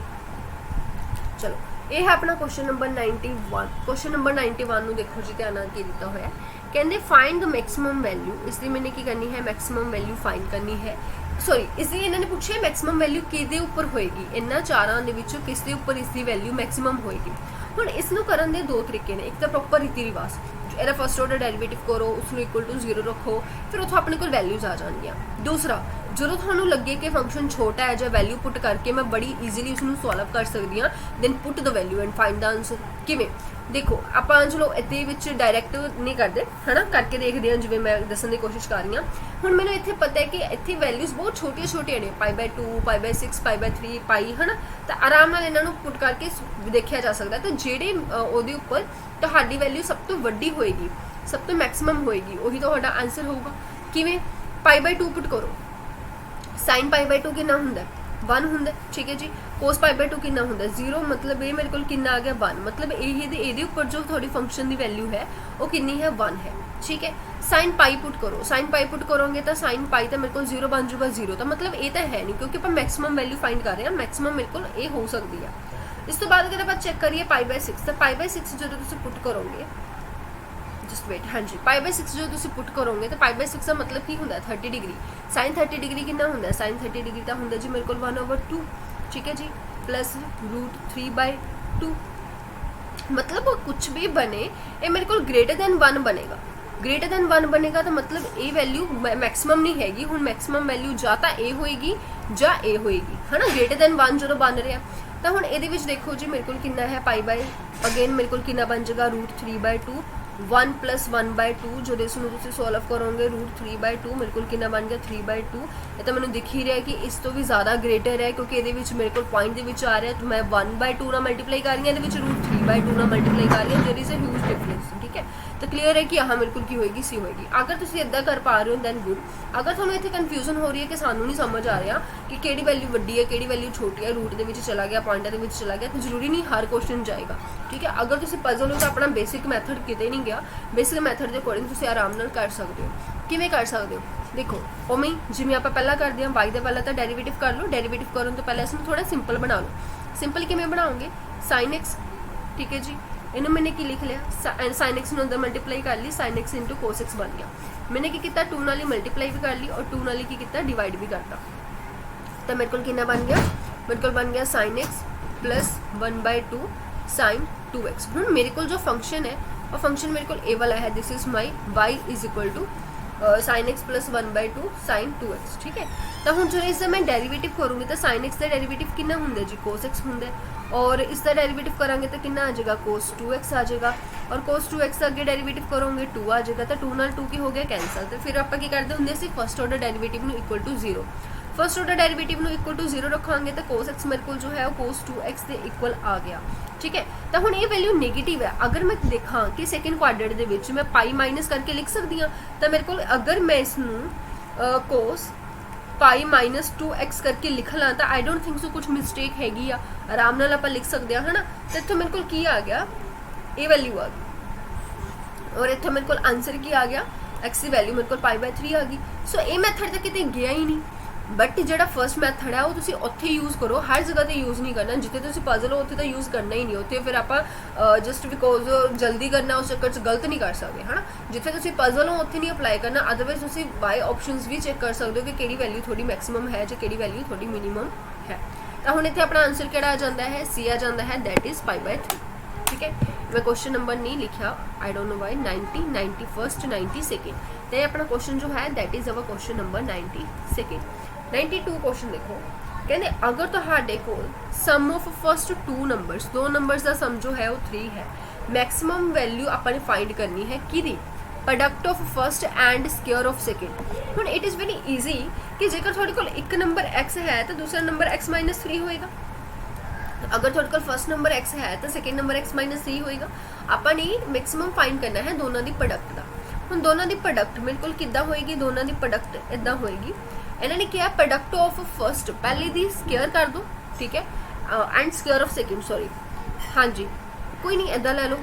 चलो ये है अपना क्वेश्चन नंबर 91। क्वेश्चन नंबर 91 देखो जी ध्यान की दिता होया, कहते फाइंड द मैक्सिमम वैल्यू। इसलिए मैंने की करनी है मैक्सिमम वैल्यू फाइंड करनी है, सॉरी इसलिए इन्होंने पूछे मैक्सिमम वैल्यू किहदे उपर होएगी, इन्हां चारां दे विचों किसदे उपर इसकी वैल्यू मैक्सिमम होएगी। हुण इसनूं करन दे 2 तरीके ने, एक तो प्रॉपर रीति रिवाज, ਇਹਦਾ फर्स्ट ऑर्डर डेरिवेटिव करो, उसको इक्वल टू 0 रखो, फिर उतो अपने को वैल्यूज आ जाएंगियां। दूसरा ਜਦੋਂ ਤੁਹਾਨੂੰ ਲੱਗੇ ਕਿ ਫੰਕਸ਼ਨ ਛੋਟਾ ਹੈ ਜਾਂ ਵੈਲਿਊ ਪੁੱਟ ਕਰਕੇ ਮੈਂ ਬੜੀ ਈਜ਼ੀਲੀ ਉਸਨੂੰ ਸੋਲਵ ਕਰ ਸਕਦੀ ਹਾਂ, then put the value and find ਦਾ ਆਨਸਰ। ਕਿਵੇਂ? ਦੇਖੋ ਆਪਾਂ ਚਲੋ ਇਹਦੇ ਵਿੱਚ ਡਾਇਰੈਕਟ ਨਹੀਂ ਕਰਦੇ ਹੈ ਨਾ, ਕਰਕੇ ਦੇਖਦੇ ਹਾਂ ਜਿਵੇਂ ਮੈਂ ਦੱਸਣ ਦੀ ਕੋਸ਼ਿਸ਼ ਕਰ ਰਹੀ ਹਾਂ। ਹੁਣ ਮੈਨੂੰ ਇੱਥੇ ਪਤਾ ਹੈ ਕਿ ਇੱਥੇ ਵੈਲਿਊਜ਼ ਬਹੁਤ ਛੋਟੀਆਂ ਛੋਟੀਆਂ ਨੇ, π/2 π/6 π/3 ਪਾਈ ਹੈ ਨਾ, ਤਾਂ ਆਰਾਮ ਨਾਲ ਇਹਨਾਂ ਨੂੰ ਪੁੱਟ ਕਰਕੇ ਦੇਖਿਆ ਜਾ ਸਕਦਾ। ਤਾਂ ਜਿਹੜੇ ਉਹਦੇ ਉੱਪਰ ਤੁਹਾਡੀ ਵੈਲਿਊ ਸਭ ਤੋਂ ਵੱਡੀ ਹੋਏਗੀ, ਸਭ ਤੋਂ ਮੈਕਸਿਮਮ ਹੋਏਗੀ, ਉਹੀ ਤੁਹਾਡਾ ਆਨਸਰ ਹੋਊਗਾ। ਕਿਵੇਂ? π/2 ਪੁੱਟ ਕਰੋ, sin π/2 ਕਿੰਨਾ ਹੁੰਦਾ? 1 ਹੁੰਦਾ, ਠੀਕ ਹੈ ਜੀ। cos π/2 ਕਿੰਨਾ ਹੁੰਦਾ? 0, मतलब ਇਹ ਮੇਰੇ ਕੋਲ ਕਿੰਨਾ ਆ ਗਿਆ? 1, मतलब ਇਹਦੇ ਉੱਪਰ ਜੋ ਤੁਹਾਡੀ ਫੰਕਸ਼ਨ ਦੀ ਵੈਲਿਊ ਹੈ ਉਹ ਕਿੰਨੀ ਹੈ? 1 ਹੈ, ਠੀਕ ਹੈ। sin π ਪੁੱਟ ਕਰੋ, sin π ਪੁੱਟ ਕਰੋਗੇ ਤਾਂ sin π ਤਾਂ ਮੇਰੇ ਕੋਲ 0 ਬਣ ਜਾਊਗਾ, 0 ਤਾਂ मतलब ਇਹ ਤਾਂ ਹੈ ਨਹੀਂ, ਕਿਉਂਕਿ ਆਪਾਂ ਮੈਕਸਿਮਮ ਵੈਲਿਊ ਫਾਈਂਡ ਕਰ ਰਹੇ ਹਾਂ, ਮੈਕਸਿਮਮ ਮੇਰੇ ਕੋਲ ਇਹ ਹੋ ਸਕਦੀ ਹੈ। ਇਸ ਤੋਂ ਬਾਅਦ ਅਗਰ ਆਪਾਂ ਚੈੱਕ ਕਰੀਏ π/6, ਤਾਂ π/6 ਜਦੋਂ ਤੁਸੀਂ ਪੁੱਟ ਕਰੋਗੇ, जस्ट वेट, हाँ जी, π/6 जो तुसी पुट करोगे तो π/6 का मतलब की होंदा 30 डिग्री, sin 30 डिग्री कितना होंदा? sin 30 डिग्री का होंदा जी मेरे को 1/2, ठीक है जी, प्लस √3/2। मतलब कुछ भी बने ये मेरे को ग्रेटर दैन 1 बनेगा, ग्रेटर दैन 1 बनेगा तो मतलब ये वैल्यू मैक्सिमम नहीं हैगी। हुण मैक्सिमम वैल्यू ਜਾਂ ਤਾਂ ਇਹ होएगी ਜਾਂ ਇਹ होएगी, है ना। ग्रेटर दैन 1 ਜਦੋਂ बन रहा ਤਾਂ ਹੁਣ ਇਹਦੇ ਵਿੱਚ ਦੇਖੋ ਜੀ ਮੇਰੇ ਕੋਲ ਕਿੰਨਾ ਹੈ? अगेन मेरे को कितना बन जाएगा? √3/2, 1 + 1/2 जो इसमें तुम सॉल्व करोगे √3/2 मेरे को कितना बन गया? 3/2। ये तो मैंने दिख ही रहा है कि इस तो भी ज़्यादा ग्रेटर है, क्योंकि ये मेरे को पॉइंट आ रहा है, तो मैं 1/2 ना मल्टीप्लाई कर रही हूँ, √3/2 ना मल्टीप्लाई कर रही हूँ, there is a huge difference, ठीक है। तो क्लीयर है कि यहाँ मेरे को की होएगी? सी होएगी। अगर तुम इदा कर पा रहे हो दैन गुड। अगर थोड़ा इतने कन्फ्यूजन हो रही है कि सानू नहीं समझ आ रहा कि केड़ी वैल्यू वड्डी है केड़ी वैल्यू छोटी है, रूट के चला गया, पॉइंट के चला गया, तो जरूरी नहीं हर क्वेश्चन जाएगा, ठीक है। अगर तुम पजल हो तो अपना बेसिक मैथड किते नहीं गया, बेसिक मैथड के अकॉर्डिंग तुम आराम नाल कर सकते हो। किवें कर सकते हो? देखो उवें जिवें आपां पहला करदे हां, y दा पहला तो डेरीवेटिव कर लो, डेरीवेटिव करन तो पहले इसमें थोड़ा सिंपल बना लो। सिंपल किवें बनाओगे? sin x, ठीक है जी, इन्हों मैंने की लिख लिया, sin x अंदर मल्टीप्लाई कर ली, sin x × cos x बन गया। मैंने की किया? 2 नाल मल्टीप्लाई भी कर ली और 2 नाल की किया? डिवाइड भी करता, तो मेरे को कितना बन गया? मेरे को बन गया sin x + 1/2 sin 2x। हूँ मेरे को जो फंक्शन है और फंक्शन मेरे को ए वाला है, this is my y = sin x + 1/2 sin 2x, ठीक है। तो हूँ जो इसका मैं डेरीवेटिव करूँगी तो sin x का डेरीवेटिव कितना होंगे जी? cos x होंगे, और इसका डेरीवेटिव करांगे तो कितना आ जाएगा? cos 2x आ जाएगा, और cos 2x अगे डेरीवेटिव करोगे 2 आ जाएगा, तो 2 नाल 2 की हो गया कैंसल। तो फिर आप करते होंगे सी first order derivative equal to 0, first order derivative equal to 0 रखांगे तो cos x मेरे को जो है वो cos 2x के इक्वल आ गया, ठीक है। तो हुण ये वैल्यू नेगेटिव है। अगर मैं देखा कि सैकेंड क्वाड्रेंट दे विच मैं पाई माइनस करके लिख सकती हाँ, तो मेरे को अगर मैं इसनूं cos π - 2x करके लिख ला तो आई डोंट थिंक सो कुछ मिसटेक हैगी आ, आराम नाल आपां लिख सकते हैं, है ना। तो इत्थों मेरे को की आ गया? ये वैल्यू आ गई, और इत्थों मेरे को आंसर की आ गया? x की वैल्यू मेरे को π/3 आ गई। सो ये मैथड तो किते गया ही नहीं, बट जो फर्स्ट मैथड है वो तुसी उत्थे यूज़ करो, हर जगह तो यूज़ नहीं करना। जिते तुसी पजल हो उत्थे तो यूज़ करना ही नहीं, उत्थे फिर आप जस्ट बिकॉज जल्दी करना उस चक्कर गलत नहीं कर सकते, है ना। जिथे तुसी पजल हो उत्थे नहीं अप्लाई करना, अदरवाइज तुसी बाय ऑप्शंस भी चेक कर सकते हो कि केड़ी वैल्यू थोड़ी मैक्सिमम है जो केड़ी वैल्यू थोड़ी मिनिमम है। तो हुण इत्थे अपना आंसर केड़ा आ जाता है? सी आ जाता है, दैट इज़ π/3, ठीक है। मैं क्वेश्चन नंबर नहीं लिखा, I don't know why, 90, 91st, 92nd, तो ये अपना क्वेश्चन जो है that is our question number 92nd। 92 question देखो, कहते अगर तुहाडे कोल सम ऑफ फर्स्ट 2 नंबर्स, 2 नंबर्स का सम जो है वो 3 है, मैक्सिमम वैल्यू अपने फाइंड करनी है किदी? Product of first and square of second. हुण इट इज़ वेरी ईजी कि जेकर तुहाडे कोल एक नंबर x है तो दूसरा नंबर x - 3 होएगा। अगर तुहाडे कोल फर्स्ट नंबर x है तो सेकेंड नंबर x - 3 होएगा। आपां ने मैक्सिमम फाइंड करना है दोनों की प्रोडक्ट का। हुण दोनों की प्रोडक्ट मेरे कोल किद्दां होएगी? दोनों की प्रोडक्ट इदां होएगी, इन्होंने क्या? प्रोडक्ट ऑफ फर्स्ट पहले दी स्क्वायर कर दो, ठीक है, and square of second, sorry, हाँ जी, कोई नहीं इदा ले लो,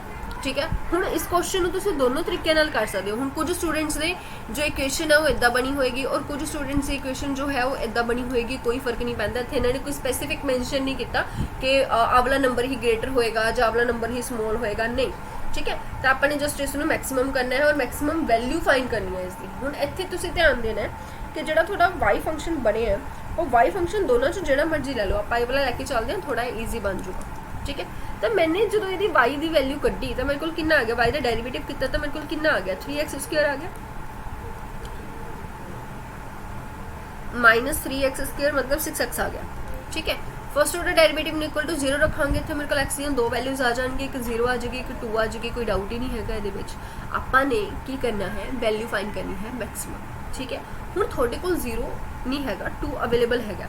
ठीक है। हुण इस क्वेश्चन को तुसीं दोनों तरीके नाल कर सकते हो। हुण कुछ स्टूडेंट्स दे जो इक्वेशन है वो इदा बनी होएगी, और कुछ स्टूडेंट्स की इक्वेशन जो है वो इदा बनी होएगी, कोई फर्क नहीं पैंदा। इत्थे इन्होंने कोई स्पेसिफिक मैंशन नहीं किया कि आवला नंबर ही ग्रेटर होएगा जां आवला नंबर ही स्मॉल होएगा, नहीं, ठीक है। तो आपने जस्ट इसनूं मैक्सिमम करना है और मैक्सिमम वैल्यू फाइंड करनी है इसकी। हुण इत्थे तुसीं ध्यान देना है कि जो थोड़ा वाई फंक्शन बने है वो वाई फंक्शन दोनों जो मर्जी ले लो, आप ये वाला लैके चलते हैं, थोड़ा ईजी बन जूगा, ठीक है। तो मैंने जो ये वाई की वैल्यू कड्डी तो मेरे को कितना आ गया? वाई का डेरीवेटिव किया तो मेरे को कितना आ गया? 3x² आ गया। -3x² मतलब 6x आ गया, ठीक है। फर्स्ट ऑर्डर डेरिवेटिव ने इक्वल टू 0 रखांगे तो मेरे को x ਦੀਆਂ दो वैल्यूज आ जाएंगे, एक 0 आ जाएगी, एक 2 आ जाएगी, कोई डाउट ही नहीं हैगा ਇਹਦੇ ਵਿੱਚ। ਆਪਾਂ ਨੇ ਕੀ करना है, वैल्यू फाइंड करनी है मैक्सिमम, ठीक है। ਹੁਣ ਤੁਹਾਡੇ ਕੋਲ 0 नहीं हैगा, 2 अवेलेबल हैगा,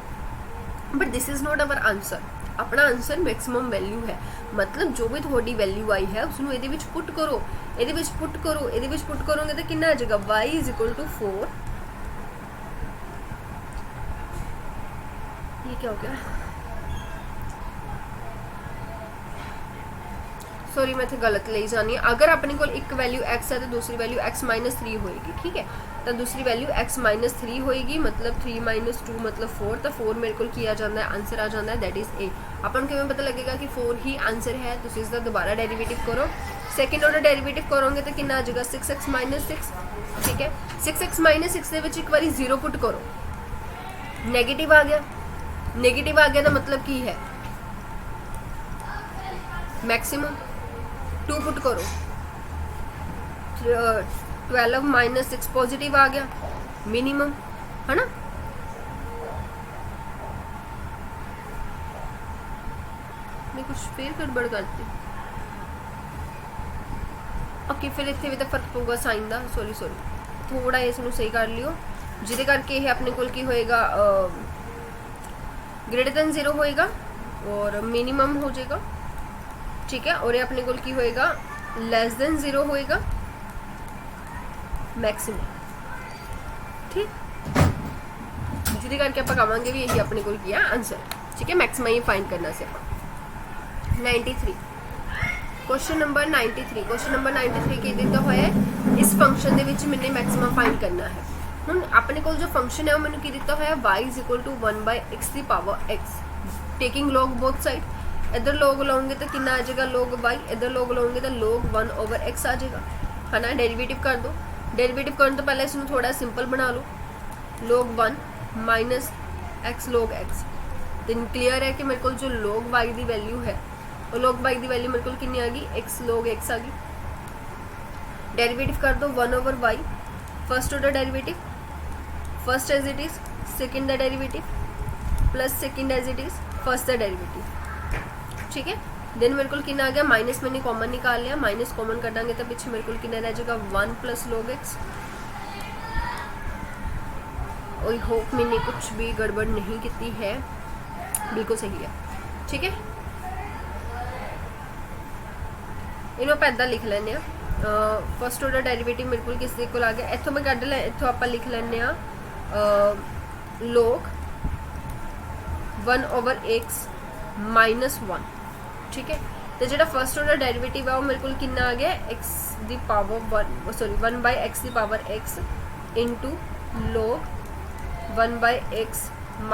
but this is not our answer. अपना आंसर मैक्सिमम वैल्यू है, मतलब जो भी थोड़ी वैल्यू आई है उसनों ਇਹਦੇ ਵਿੱਚ पुट करो, ਇਹਦੇ ਵਿੱਚ पुट करो, ਇਹਦੇ ਵਿੱਚ पुट करोगे तो कितना आ जाएगा, y = 4। ये क्या हो गया, सॉरी मैं इतने गलत ले जानी है। अगर अपने को एक वैल्यू x है तो दूसरी वैल्यू x-3 होएगी, ठीक है। तो दूसरी वैल्यू x-3 होएगी, मतलब 3 - 2 मतलब 4। तो 4 मेरे को किया जाता है, आंसर आ जाता है, दैट इज ए। अपन किमें पता लगेगा कि 4 ही आंसर है, तो इसका दोबारा डेरिवेटिव करो, सेकेंड ऑर्डर डेरिवेटिव करोगे तो कितना आ जाएगा, 6x-6, ठीक है। 6x-6 ਦੇ ਵਿੱਚ ਇੱਕ ਵਾਰੀ 0 पुट करो, नेगेटिव आ गया, नेगेटिव आ गया तो मतलब की है मैक्सिमम। 2 पुट करो, 12 - 6 पॉजिटिव आ गया, मिनिमम, है ना। मैं कुछ फिर गड़बड़ करती, ओके। फिर इतने भी तो फर्क पऊगा साइन का, सॉरी थोड़ा इसनू सही कर लियो, जिदे करके ये अपने कोल की होएगा >0 होएगा और मिनिमम हो जाएगा, ठीक है। और ये अपने कोल की होएगा <0 होएगा मैक्सिमम, ठीक। जिदे करके आप कहांगे भी यही अपने कोल किया आंसर, ठीक है। मैक्सिमम ही फाइंड करना से 93 क्वेश्चन नंबर 93 क्वेश्चन नंबर 93 की दिता हुआ है, इस फंक्शन दे विच मैंने मैक्सिमम फाइंड करना है। हुण अपने कोल जो फंक्शन है वो मैंने की दिता हुआ है, y = 1/x, taking log both side. इधर log लाओगे तो कितना आ जाएगा, log y, इधर log लाओगे तो log 1/x आ जाएगा, है ना। डेरिवेटिव कर दो, डेरिवेटिव करने तो पहले इसमें थोड़ा सिंपल बना लो, log 1 - x log x। तो क्लियर है कि मेरे को जो log y की वैल्यू है, और log y की वैल्यू मेरे को कितनी आ गई, x log x आ गई। डेरिवेटिव कर दो 1/y, first order derivative, first as it is, second the derivative, plus second as it is, first the derivative, ठीक है। देन मेरे को कितना आ गया, माइनस मैंने कॉमन निकाल लिया, माइनस कॉमन कर देंगे तो पीछे मेरे को कितना रह जाएगा, 1 + log x। आई होप मैंने कुछ भी गड़बड़ नहीं की है, बिल्कुल सही है, ठीक है। इन्हों आप इदा लिख लें, फर्स्ट ऑर्डर डेरिवेटिव मेरे को किस को आ गया, इतों मैं कढ़ लै, इतों आप लिख लें log 1/x - 1, ठीक है। तो जो फर्स्ट ऑर्डर डेरिवेटिव है वो मेरे को कितना आ गया, x the power 1/x the power x into log 1/x -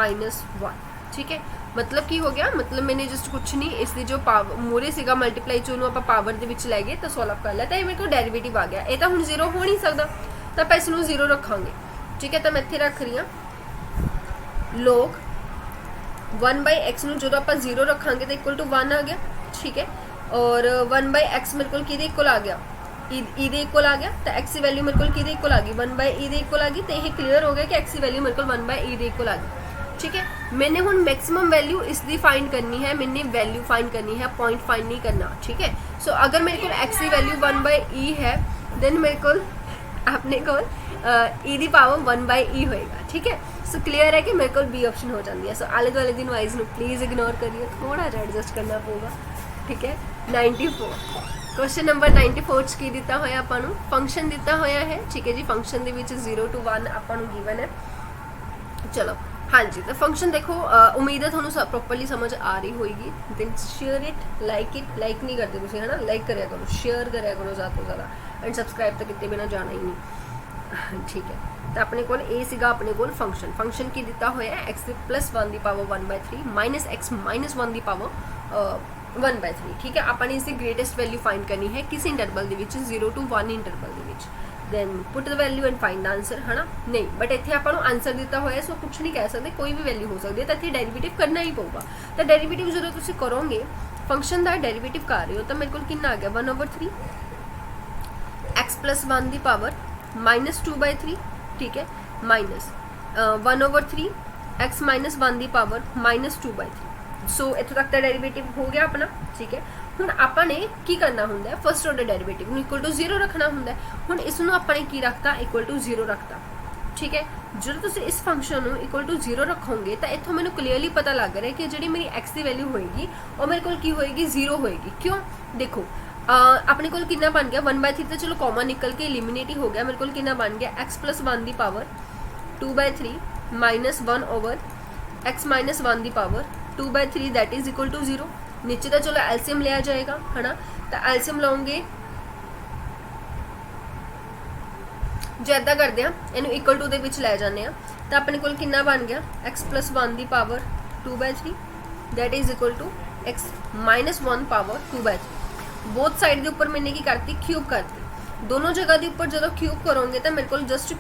1, ठीक है। मतलब की हो गया, मतलब मैंने जस्ट कुछ नहीं, इसकी जो पावर मूरे सीगा मल्टीप्लाई चो आप पावर दे विच लै गए तो सॉल्व कर लिया, तो ये मेरे को डेरिवेटिव आ गया। ये तो हुण 0 हो नहीं सकता, तो आप इसनूं 0 रखांगे, ठीक है। तो मैं इत्थे रख रही हाँ log 1/x नूं जो आप 0 रखांगे तो इक्वल टू 1 आ गया, ठीक है। और 1/x मेरे को किहदे इक्वल आ गया, ई दे इक्वल आ गया, तो x की वैल्यू मेरे को किहदे इक्वल आ गई, 1/e दे इक्वल आ गई। तो ये क्लीयर हो गया कि x की वैल्यू मेरे को 1/e दे इक्वल आ गई, ठीक है। मैंने हुण मैक्सिमम वैल्यू इसकी फाइंड करनी है, मैंने वैल्यू फाइंड करनी है, पॉइंट फाइंड नहीं करना, ठीक है। सो अगर मेरे को x की वैल्यू 1/e है, देन मेरे को अपने को e दी पावर 1/e होएगा, ठीक है। सो क्लियर है कि मेरे को बी ऑप्शन हो जाती है। सो आले दुआले दिन वाइज नूं प्लीज़ इग्नोर करिए, थोड़ा जा एडजस्ट करना पड़ेगा, ठीक है। 94 क्वेश्चन नंबर 94 च की दिता होया आपां नूं फंक्शन दिता होया है, ठीक है जी। फंक्शन दे विच 0 to 1 आपां नूं गिवन है। चलो हाँ जी, तो फंक्शन देखो, उम्मीद है थोड़ा प्रॉपरली समझ आ रही होगी। देन शेयर इट, लाइक नहीं करते तुम, है ना, लाइक करा करो, शेयर करा करो ज़्यादा तो ज़्यादा, एंड सबसक्राइब तो कितने बिना जाना ही नहीं, ठीक है। तो अपने को ये सीगा अपने को फंक्शन की दिता होया x + 1 the power 1/3 - x - 1 the power 1/3, ठीक है। अपनी इसकी ग्रेटेस्ट वैल्यू फाइंड करनी है किस इंटरवल दे विच, 0 to 1 इंटरवल दे विच। then put the value and find the answer, है ना। नहीं बट इतने आपको आंसर दिता होया, सो कुछ नहीं कह सकते, कोई भी वैल्यू हो सकती है, तो इतने डेरिवेटिव करना ही पड़ेगा। तो डेरिवेटिव जो तुम करोगे फंक्शन का डेरिवेटिव कर रहे हो, तो मेरे को कितना आ गया, 1/3 x + 1 दी पावर -2/3, ठीक है, माइनस 1/3 x माइनस 1 की पावर -2/3। सो इत्थों तक तो डेरीवेटिव हो गया अपना, ठीक है। हुण आपां ने की करना हुंदा है, first order derivative equal to 0 रखना हुंदा है। हुण इसनूं आपां ने की रखता इक्वल टू 0 रखता, ठीक है। जो तुसीं इस फंक्शन नूं इक्वल टू 0 रखोगे तो इत्थों मैनूं क्लीयरली पता लग रहा है कि जिहड़ी मेरी x की वैल्यू होएगी वो मेरे कोल की होएगी 0 होएगी। क्यों? देखो अपने कोल कितना बन गया 1/3 तो चलो कॉमन निकल के एलिमिनेट ही हो गया। मेरे कोल कितना बन गया x + 1 की पावर 2/3 - 1 / x - 1 की power 2/3 that is equal to 0। नीचे तो चलो एलसीएम लिया जाएगा, है ना। तो एलसीएम लाओगे जो इदा करते हैं इनू इक्वल टू दे विच लै जाने तो अपने कोल कितना बन गया x + 1 की power 2/3 that is equal to x - 1 power 2/3। Both side के उपर मैंने की करती क्यूब करती। दोनों जगह के उपर जो क्यूब करोगे तो मेरे को जस्ट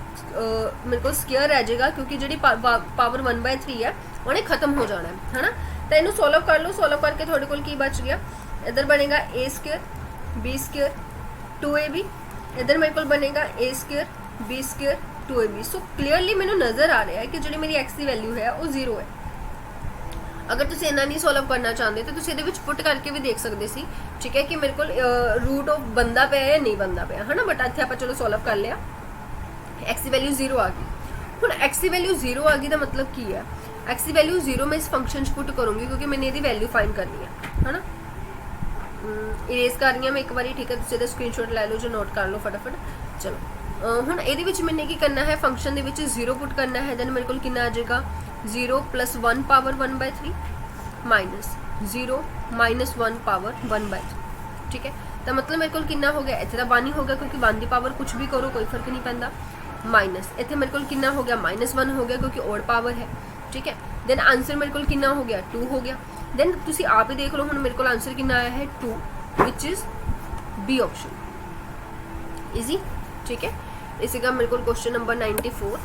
मेरे को स्क्वेयर रह जाएगा, क्योंकि जी पावर 1/3 है उन्हें खत्म हो जाना है ना। तो इनू सोल्व कर लो, सोल्व करके थोड़े को बच गया इधर बनेगा a² b² 2ab, इधर मेरे को बनेगा a² b² 2ab। सो क्लीयरली मैंने नज़र आ रहा है कि जी मेरी x की वैल्यू है वो 0 है। अगर तुम इन्ना नहीं सोल्व करना चाहते तो तुम ये पुट करके भी देख सकते सी, ठीक है, कि मेरे को रूट ऑफ बनता पाया या नहीं बनता पाया, है ना। बट इतने आप चलो सोल्व कर लिया, एक्स की वैल्यू 0 आ गई। हुण एक्स की वैल्यू 0 आ गई तो मतलब की है, एक्स की वैल्यू 0 मैं इस फंक्शन पुट करूँगी क्योंकि मैंने ये वैल्यू फाइंड करनी है ना। इरेज कर रही हूँ मैं एक बार, ठीक है। तुम स्क्रीनशॉट लै लो जो नोट कर लो फटाफट। चलो हुण ये मैंने की करना है, फंक्शन के 0 पुट करना है। दैन मेरे को कितना आ जाएगा 0 + 1 पावर 1/3 -0 - 1 पावर 1/3, ठीक है। तो मतलब मेरे को कितना हो गया इतना 1 ही हो गया, क्योंकि 1 की पावर कुछ भी करो कोई फर्क नहीं पैंदा। माइनस इतने मेरे को कितना हो गया -1 हो गया, क्योंकि ओड पावर है, ठीक है। दैन आंसर मेरे को कितना हो गया 2 हो गया। दैन तुसी आप ही देख लो, हुण मेरे को आंसर कितना आया है 2, which is B option. Easy, ठीक है। इसी का मेरे को क्वेश्चन नंबर 94।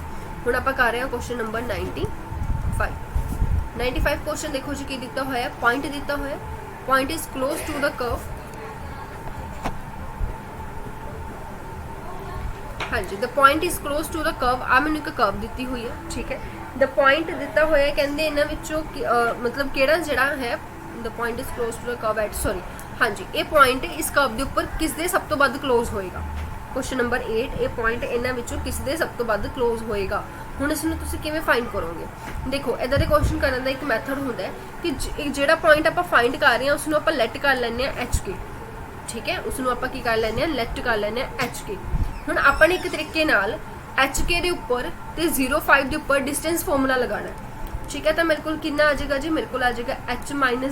हुण आप कर रहे हैं क्वेश्चन नंबर 95 क्वेश्चन देखो जी की दिता हुआ है, पॉइंट दिता हुआ है, point is close to the curve. हाँ जी, the point is close to the curve. आ मैंने एक कर्व दी हुई है, ठीक है। द पॉइंट दिता हुआ है, कहते इन्हों मतलब केड़ा जिहड़ा है the point is close to the curve at, sorry हाँ जी, ये पॉइंट इस कर्व के उपर किसदे सब तो वध क्लोज होएगा। क्वेश्चन नंबर 8, ये पॉइंट इन्होंने किसदे सब तो वध क्लोज होएगा। हुण इसनूं तुसीं किवें फाइंड करोगे। देखो इदां दे क्वेश्चन करने का एक मैथड होंदा है कि जिहड़ा पॉइंट आपां फाइंड कर रहे हैं उसनूं आपां लेट कर लैंदे आ HK, ठीक है। उसनूं आपां की कर लैंदे आ लेट कर लैंदे आ HK। हुण आपां ने एक तरीके नाल HK दे उपर ते 0.5 दे उपर डिस्टेंस फॉर्मूला लगाना है, ठीक है। तो मेरे को कितना आ जाएगा जी, मेरे को आ जाएगा h -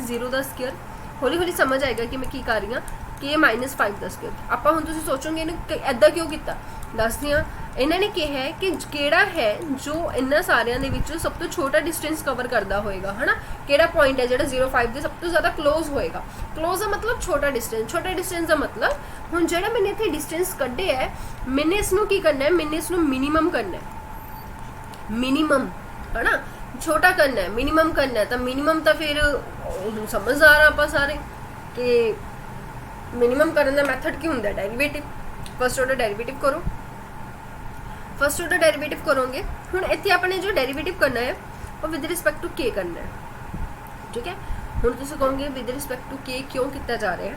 0 का स्क्वायर। हौली हौली समझ आएगा कि मैं की कर रही हाँ, k - 5 का स्क्वायर। आप हुण तुसीं सोचोगे इन्हें ऐदा क्यों किया, दसदी हाँ। इन्होंने कहा है कि केड़ा है जो इन्होंने सारिਆਂ ਦੇ ਵਿੱਚੋਂ सब तो छोटा डिस्टेंस कवर करता होएगा, है ना। केड़ा पॉइंट है जो 0.5 के सब तो ज़्यादा क्लोज होएगा। क्लोज का मतलब छोटा डिस्टेंस का मतलब हुण जो मैंने इतने डिस्टेंस कड्ढे है, मैंने इसनूं की करना है, मैंने इसनूं मिनीमम करना है, मिनीमम, है ना। छोटा करना है, मिनीमम करना है, तो मिनीमम तो फिर समझदार आप सारे कि मिनीमम करने का मैथड की होंगे डेरीवेटिव। फर्स्ट ऑर्डर डेरीवेटिव करो, फर्स्ट ऑर्डर डेरीवेटिव करोगे। हुण इत्थे आपने जो डेरीवेटिव करना है वो विद रिस्पैक्ट टू के करना है, ठीक है। हुण तुसीं कहोगे विद रिस्पैक्ट टू के क्यों किया जा रहा है,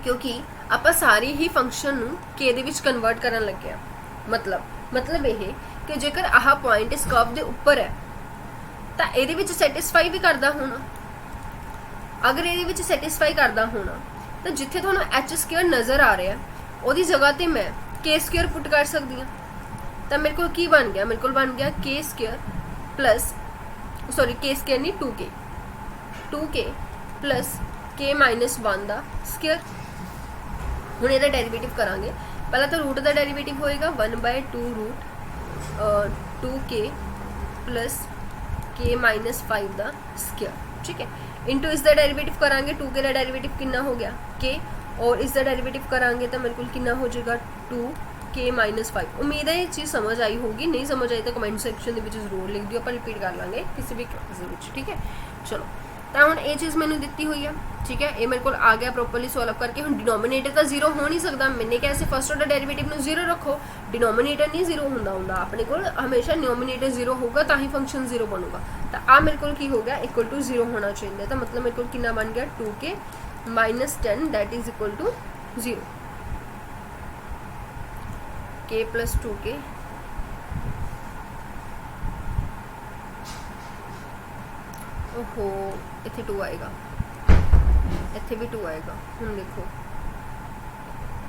क्योंकि आप सारी ही फंक्शन नूं के दे विच कन्वर्ट करन लगे आ। मतलब यह कि जेकर आह पॉइंट इस कर्व दे उपर है तो ये सैटिस्फाई भी करता होना। अगर ये सैटिस्फाई करता होना तो जिथे थोड़ा h² नज़र आ रहा है वो जगह पर मैं k² पुट कर सकती हाँ। तो मेरे को की बन गया, मेरे को बन गया k² प्लस सॉरी k² नहीं 2k प्लस k - 1 का स्क्वायर। हुण इहदा डेरीवेटिव करांगे। पहला तो रूट का डेरीवेटिव होएगा 1/2 रूट 2k प्लस k - 5 का स्क्वायर, ठीक है। इंटू इसका डेरीवेटिव करांगे, 2k का डेरीवेटिव कितना हो गया k, और इसका डेरीवेटिव करांगे तो मेरे को कितना हो जाएगा 2k - 5। उम्मीद है ये चीज़ समझ आई होगी, नहीं समझ आई तो कमेंट सैक्शन के जरूर लिख दियो, आप रिपीट कर लाँगे किसी भी क्लास के, ठीक है। चलो तो हुण ये चीज़ मैंने दिती हुई है, ठीक है। ये मेरे को आ गया प्रॉपरली सॉल्व करके। हुण डिनोमीनेटर तो जीरो हो नहीं सकता, मैंने क्या ऐसे फर्स्ट ऑर्डर डेरिवेटिव में जीरो रखो, डिनोमीनेटर नहीं जीरो होंदा अपने को हमेशा डिनोमीनेटर जीरो होगा तो ही फंक्शन जीरो बनूगा। तो आ मेरे को की हो गया इक्वल टू जीरो होना चाहिए। तो मतलब मेरे को कितना बन गया 2k minus 10 that is equal to zero, k plus 2k ओहो इतने 2 आएगा, इतने भी 2 आएगा। हम देखो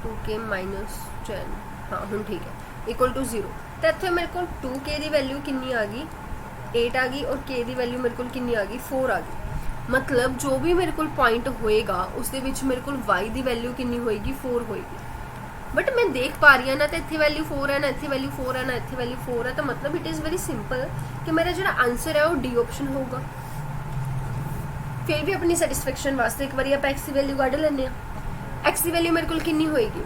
2k माइनस 10, हाँ हम ठीक है इक्वल टू जीरो। तो इतने मेरे को 2k की वैल्यू कितनी आ गई 8 आ गई और k की वैल्यू मेरे को कितनी आ गई 4 आ गई। मतलब जो भी मेरे को पॉइंट होएगा उसके विच मेरे को y की वैल्यू कितनी होएगी 4 होएगी। बट मैं देख पा रही हूँ ना तो इतनी वैल्यू 4 है ना इतनी वैल्यू 4 है ना इतनी वैल्यू 4 है। तो मतलब इट इज़ वेरी सिंपल कि मेरा जो आंसर है वो डी ऑप्शन होगा। फिर भी अपनी सैटिस्फैक्शन वास्ते एक बार आप एक्स की वैल्यू कढ़ लें। एक्स की वैल्यू मेरे को कितनी होएगी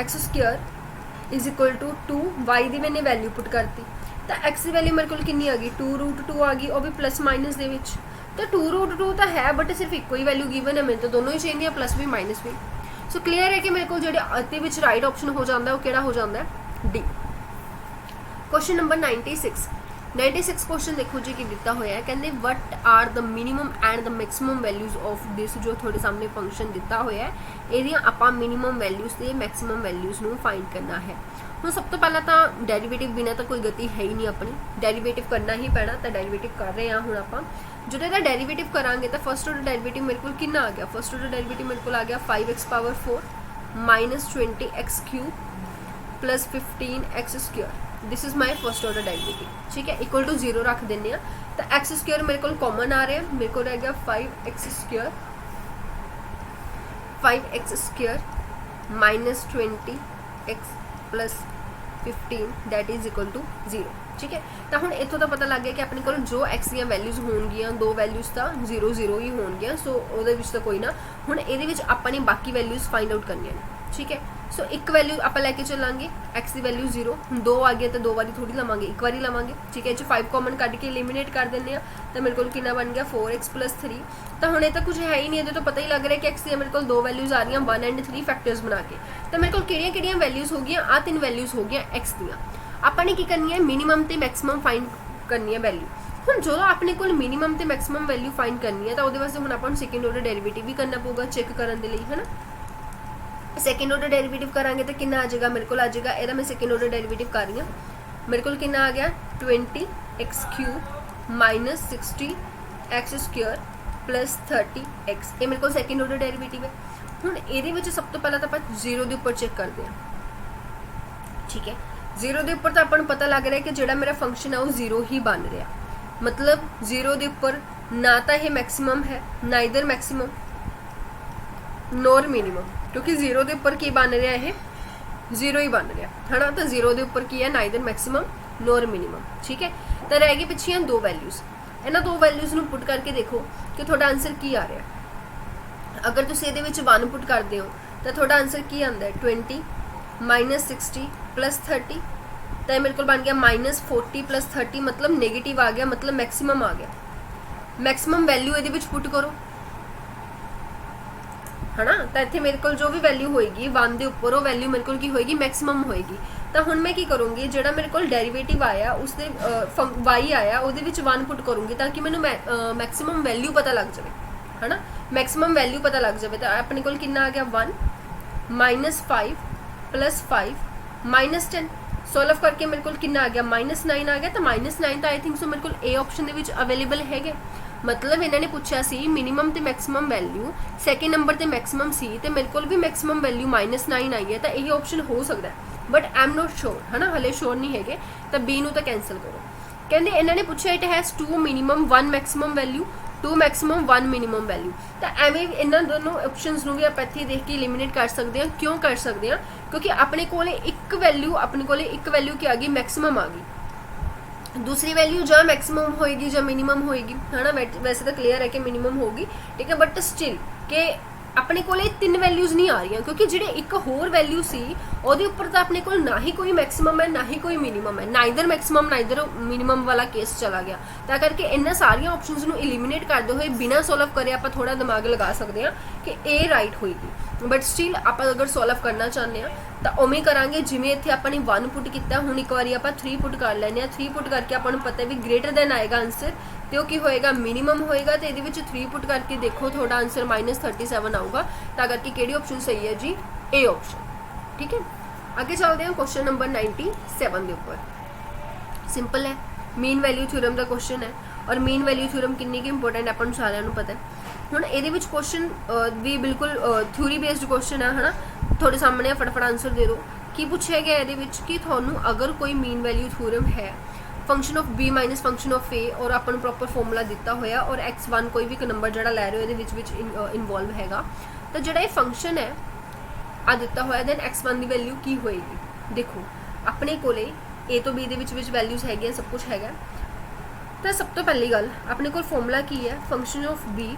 x square is equal to 2 y की मैंने वैल्यू पुट करती। तो एक्स की वैल्यू मेरे को कितनी आ गई 2√2 आ गई, और भी प्लस माइनस दे विच। तो 2√2 तो है बट सिर्फ एक ही वैल्यू गिवन है, मैंने तो दोनों ही चाहिए प्लस भी माइनस भी। सो क्लीयर है कि मेरे को जो अति विच राइट ऑप्शन हो जाता है वो केड़ा हो जाता है डी। क्वेश्चन नंबर 96 क्वेश्चन देखो जी कि दिता होया है, कहते what are the minimum and the maximum values of this. जो थोड़े सामने फंक्शन दिता होया है ये आपां मिनिमम वैल्यूज ते मैक्सिमम वैल्यूज नूं फाइंड करना है। हुण सब तो पहला तो डेरिवेटिव बिना तो कोई गति है ही नहीं अपनी, डेरिवेटिव करना ही पैना। तो डेरिवेटिव कर रहे हैं हुण आपां। जो डेरिवेटिव करांगे तो फर्स्ट ऑर्डर डेरिवेटिव मेरे को कितना आ गया, फर्स्ट ऑर्डर डेरिवेटिव मेरे को आ गया 5x power 4 minus 20x cube plus 15x square. This is my first order derivative, ठीक है। इक्वल टू जीरो रख देने। तो एक्स स्क्वायर मेरे को कॉमन आ रहा है, मेरे को रह गया 5x square minus 20x plus 15 that is equal to zero, ठीक है। तो हुण इत्थों तो पता लग गया कि अपने को जो एक्स दी वैल्यूज होणगियां दो वैल्यूज तो 0 0 ही होणगियां। सो उहदे विच तो कोई ना। हुण इहदे विच आपां ने बाकी वैल्यूज फाइंड आउट करनियां ने, ठीक है। सो एक वैल्यू आप लैके चलांगे एक्स की वैल्यू 0, 2 आ गया तो 2 बारी थोड़ी लवांगे एक बारी लवांगे, ठीक है। 5 कॉमन कट के एलिमिनेट कर देने। तो मेरे को कितना बन गया 4x प्लस 3। तो हुणे तो कुछ है ही नहीं, तो पता ही लग रहा है कि एक्स दी मेरे को 2 वैल्यूज आ रही 1 एंड 3 फैक्टर्स बना के। तो मेरे को किहड़ियां वैल्यूज हो गई आ 3 वैल्यूज हो गई एक्स दियां। आपने की करनी है मिनिमम ते मैक्सिमम फाइंड करनी है वैल्यू। हुण जो अपने को मिनिमम ते मैक्सिमम वैल्यू फाइंड करनी है तो उहदे वास्ते हुण आपां सेकंड ऑर्डर डेरिवेटिव भी करना पऊगा चेक करने के लिए, है ना। सेकेंड ऑर्डर डेरिवेटिव करांगे तो कितना आ जाएगा, मेरे को आ जाएगा यदा मैं सेकेंड ऑर्डर डेरिवेटिव कर रही हूँ। मेरे को कितना आ गया 20x cube minus 60x square plus 30x। ये मेरे को सेकेंड ऑर्डर डेरिवेटिव है। हुण इहदे विच सब तो पहला तो आप जीरो के उपर चेक करते हैं, ठीक है। जीरो के उपर तो अपन पता लग रहा है कि जो मेरा फंक्शन है वो जीरो ही बन रहा। मतलब जीरो के उपर ना तो यह मैक्सिमम है ना इधर मैक्सिमम नॉर मिनिमम, क्योंकि जीरो के उपर की बन रहा है जीरो ही बन रहा है ना। तो जीरो के उपर की है ना इधर मैक्सिमम नॉर मिनिमम, ठीक है। तो रह गई पिछे दो वैल्यूज। इन्होंने दो वैल्यूज में पुट करके देखो कि थोड़ा आंसर की आ रहा है। अगर तुम ये 1 पुट करते हो तो थोड़ा आंसर की आता है 20 माइनस 60 प्लस 30। तो मेरे को बन गया माइनस 40 प्लस 30, मतलब नेगेटिव आ गया, मतलब मैक्सिमम आ गया। मैक्सिमम वैल्यू ये पुट करो, है ना। तो इतने मेरे को जो भी वैल्यू होएगी 1 के उपर वो वैल्यू मेरे को की होएगी मैक्सिमम होएगी। तो हुण मैं की करूँगी जो मेरे को डेरिवेटिव आया उसके वाई आया वो 1 पुट करूँगी ताकि मैंने मैक्सिमम वैल्यू पता लग जाए, है ना। मैक्सिमम वैल्यू पता लग जाए। तो अपने को कितना आ गया 1 माइनस 5 प्लस 5 माइनस 10 सॉल्व करके मेरे को कितना आ गया -9 आ गया। तो -9 तो आई थिंक सो मेरे को ए ऑप्शन के अवेलेबल है। मतलब इन्होंने पूछा सी मिनिमम ते मैक्सिमम वैल्यू, सेकेंड नंबर ते मैक्सिमम सी, तो मेरे को भी मैक्सिमम वैल्यू -9 आई है। तो यही ऑप्शन हो सकता है but I am not sure, है ना, हले श्योर नहीं है। तो बी नू तो कैंसल करो। कहते इन्होंने पूछा it has 2 minimum 1 maximum value 2 maximum 1 minimum value. तो एवं इन्होंने दोनों ऑप्शनस भी आप इत्थे देख के एलिमिनेट कर सकते हैं। क्यों कर सकते हैं, क्योंकि अपने को एक वैल्यू क्या आ गई मैक्सिमम आ गई, दूसरी वैल्यू जो मैक्सिमम होएगी जो मिनिमम होएगी, है ना। वैसे तो क्लियर है कि मिनिमम होगी, ठीक है। बट स्टिल के अपने को तीन वैल्यूज़ नहीं आ रही क्योंकि जिहड़े एक होर वैल्यू सी ਉਹਦੇ ਉੱਪਰ ਤਾਂ ਆਪਣੇ ਕੋਲ ना ही कोई मैक्सिमम है ना ही कोई मिनिमम है, नाइदर मैक्सिमम नाइदर मिनिमम वाला केस चला गया। तो करके इन्हां सारियां ऑप्शनस नूं एलिमिनेट करते हुए बिना सॉल्व करे आप थोड़ा दिमाग लगा सकते हैं कि ए राइट होएगी, बट स्टिल आप अगर सॉल्व करना चाहते हैं तो उवें करांगे जिवें इत्थे आपने 1 पुट किया। हुण एक बारी आप 3 पुट कर लैने, 3 पुट करके आपको पता भी ग्रेटर दैन आएगा आंसर, तो की होएगा मिनिमम होएगा। तो ये 3 पुट करके देखो थोड़ा आंसर -37 आऊगा। तो करके किहड़ी ऑप्शन सही है जी? A option. ठीक है, आगे चलते हैं क्वेश्चन नंबर 97 के ऊपर। सिंपल है, मीन वैल्यू थ्योरम का क्वेश्चन है और मीन वैल्यू थ्योरम कितनी की इंपोर्टेंट अपन सारिਆਂ ਨੂੰ पता है। हुण ये क्वेश्चन भी बिल्कुल थ्योरी बेस्ड क्वेश्चन है ना, थोड़े सामने फटाफट आंसर दे दो। की पूछा गया ये कि थानू अगर कोई मीन वैल्यू थ्योरम है function of B minus function of A और अपन प्रॉपर फॉर्मूला दिता होया और x1 कोई भी नंबर जो लै रहे हो ये इनवॉल्व हैगा, तो जो ये फंक्शन है आ दिता होया दैन x1 की वैल्यू की होएगी। देखो अपने कोले ए तो बी के वैल्यूज़ है सब कुछ है। तो सब तो पहली गल अपने को फॉर्मूला की है function of B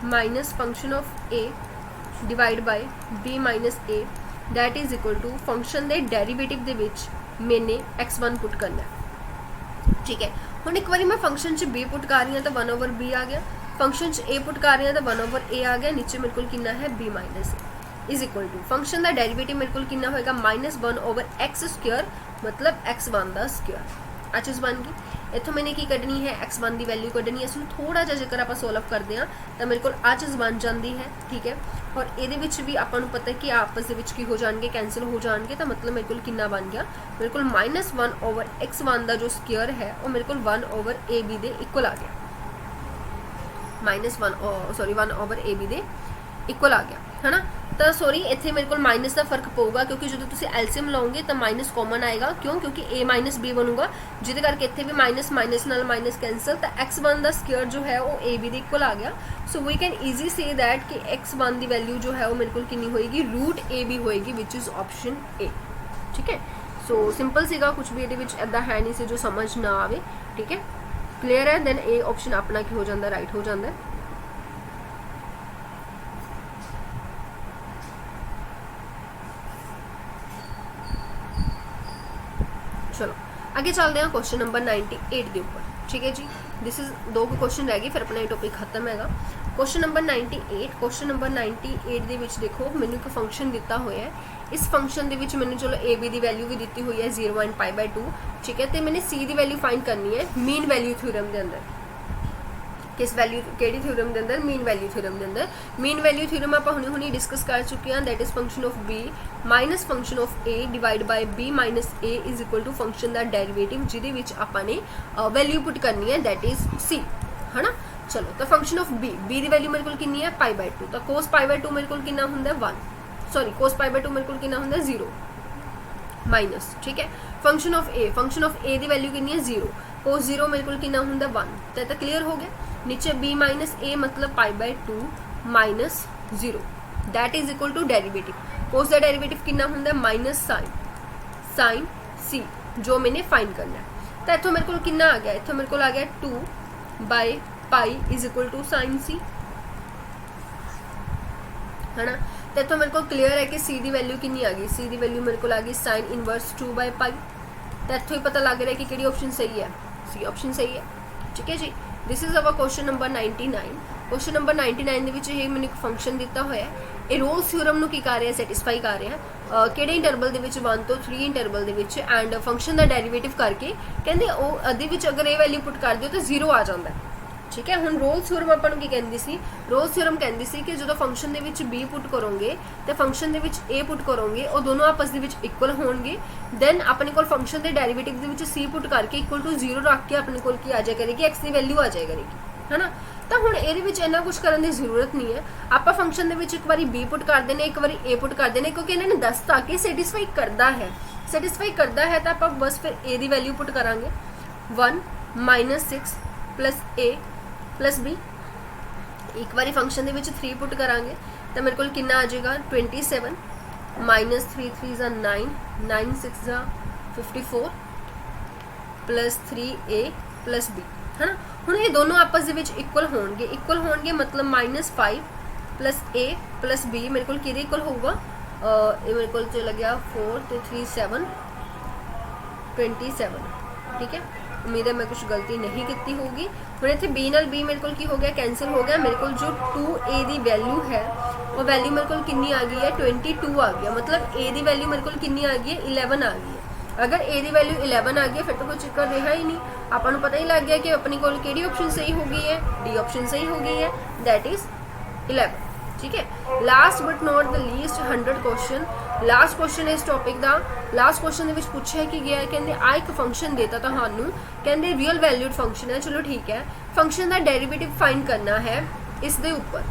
minus function of A divide by B minus A that is equal to function के डेरीवेटिव के मैंने x1 पुट करना है। ठीक है, हुण एक बार मैं फंक्शन च b पुट कर रही हूँ तो 1/b आ गया, फंक्शन च a पुट कर रही हूँ तो 1/a आ गया, नीचे मेरे को कितना है b minus A is equal to function का डेरीवेटिव मेरे को कितना होएगा -1/x² मतलब x1 का स्क्वायर। आ चीज़ बन गई। इतों मैंने की कढ़नी है x1 की वैल्यू कढ़नी है, इसमें थोड़ा जहा जेकर आप सॉल्व करते हैं तो मेरे को आ चीज़ बन जाती है। ठीक है, और ये भी आपको पता है कि आपस की हो जाएंगे कैंसिल हो जाएंगे, तो मतलब मेरे को कितना बन गया मेरे को -1/x1 का जो स्क्वायर है वो मेरे को 1/ab के इक्वल आ गया, -1/ab के इक्वल आ गया है ना। तो सॉरी इतने मेरे को माइनस का फर्क पऊगा क्योंकि जो तुम एलसीएम लाओगे तो माइनस कॉमन आएगा, क्यों? क्योंकि ए माइनस बी बनूगा जिद करके इतने भी माइनस माइनस नाल माइनस कैंसल, तो x1 का स्क्वायर जो है वो ए बी के इक्वल आ गया। सो वी कैन ईजी से दैट कि x1 की वैल्यू जो है वो मेरे को कितनी होएगी √ab होएगी विच इज़ ऑप्शन ए। ठीक है, सो सिंपल सीगा, कुछ भी ये इदा है नहीं से जो समझ ना आए। ठीक है, क्लीयर है, दैन ए ऑप्शन अपना की हो जाता राइट हो जाता है। चलो आगे चलते हैं क्वेश्चन नंबर 98 के ऊपर। ठीक है जी, दिस इज 2 क्वेश्चन रह गए फिर अपना ये टॉपिक खत्म है। क्वेश्चन नंबर 98 क्वेश्चन नंबर 98 के देखो मैंने एक फंक्शन दिता हुआ है, इस फंक्शन के मैंने चलो ए बी की वैल्यू भी दी हुई है 0.π/2। ठीक है, तो मैंने सी की वैल्यू फाइंड करनी है मीन वैल्यू थ्योरम के अंदर। किस वैल्यू केड़ी थ्योरम के अंदर? मीन वैल्यू थ्योरम के अंदर। मीन वैल्यू थ्योरम आप हुणे डिस्कस कर चुके हैं, that is function of B minus function of A divide by B minus A is equal to function का डेरीवेटिव जिहदे आपने वैल्यू पुट करनी है दैट इज सी, है ना। चलो तो फंक्शन ऑफ बी की वैल्यू मेरे को कितनी है π/2, तो cos π/2 मेरे को कितना हुंदा 1, सॉरी cos π/2 मेरे को कितना हुंदा 0 माइनस। ठीक है, फंक्शन ऑफ ए की वैल्यू कितनी है 0, cos 0 मेरे को कितना हुंदा 1। तो क्लीयर हो गया। नीचे b माइनस ए मतलब π/2 minus 0 that is equal to derivative. Cos का डेरीवेटिव कितना हुंदा माइनस साइन सी जो मैंने फाइंड करना है। तो इतों मेरे को कितना आ गया, इतों मेरे को आ गया 2/π इज इक्वल टू साइन सी, है ना। तो इतों मेरे को क्लीयर है कि सी की वैल्यू कितनी आ गई, सी की वैल्यू मेरे को आ गई साइन इनवर्स 2/π। तो इतों ही पता लग रहा है कि किहड़ी ऑप्शन सही है, सी ऑप्शन सही है। ठीक है जी, this is our question number 99। Question number 99 ये मैंने एक फंक्शन दिता हुआ है, ये रोल्स थ्योरम नूं की कर रहा है सैटिस्फाई कर रहा है किहड़े इंटरवल 1 तो 3 इंटरवल एंड फंक्शन का डेरीवेटिव करके कहते वो अगर ये वैल्यू पुट कर दो तो 0 आ जाता है। ठीक है, हुण रोल्स थ्योरम आपां की कहती सी, रोल्स थ्योरम कहती सी कि जो फंक्शन के बी पुट करोगे तो फंक्शन के ए पुट करोगे और दोनों आपस के इक्वल होंगे, दैन अपने को फंक्शन के डेरीवेटिव के सी पुट करके इक्वल टू 0 रख के अपने को आ जाए करेगी एक्स की वैल्यू आ जाए करेगी, है ना। तो हुण ये इन्ना कुछ करने की जरूरत नहीं है, आप फंक्शन के एक बार बी पुट कर देने एक बार ए पुट कर देने क्योंकि इन्होंने दसता कि सैटिस्फाई करता है तो आप बस फिर ए की वैल्यू पुट करांगे 1 - 6 प्लस ए प्लस बी। एक बार फंक्शन के 3 पुट करांगे तो मेरे को कितना आ जाएगा 27 -3 3 9 9 6 54 प्लस 3a प्लस b, है ना। हुण ये दोनों आपस के इक्वल होंगे मतलब -5 प्लस ए प्लस बी मेरे को किहदे इक्वल होगा, ये मेरे को चला गया 4 ते 3 7 27, ठीक है। उम्मीद है मैं कुछ गलती नहीं की होगी। हुण इत्थे बी नाल बी मेरे को की हो गया कैंसल हो गया, मेरे को जो 2a की वैल्यू है वो वैल्यू मेरे को कितनी आ गई है 22 आ गया, मतलब a की वैल्यू मेरे को कितनी आ गई है 11 आ गई है। अगर ए की वैल्यू 11 आ गई फिर तो कोई चक्कर रहा ही नहीं, आपको पता ही लग गया कि अपनी कोल केड़ी ऑप्शन सही हो गई है, डी ऑप्शन सही हो गई है, दैट इज 11, ठीक है। Last but not the least 100 question, last question इस टॉपिक का। लास्ट क्वेश्चन ਦੇ ਵਿੱਚ ਪੁੱਛਿਆ ਕਿ ਗਿਆ ਕਹਿੰਦੇ ਆ ਇੱਕ ਫੰਕਸ਼ਨ ਦੇਤਾ ਤੁਹਾਨੂੰ, ਕਹਿੰਦੇ ਰੀਅਲ ਵੈਲਿਊਡ ਫੰਕਸ਼ਨ ਹੈ, ਚਲੋ ਠੀਕ ਹੈ। ਫੰਕਸ਼ਨ ਦਾ ਡੈਰੀਵੇਟਿਵ फाइंड करना है ਇਸ ਦੇ ਉੱਪਰ,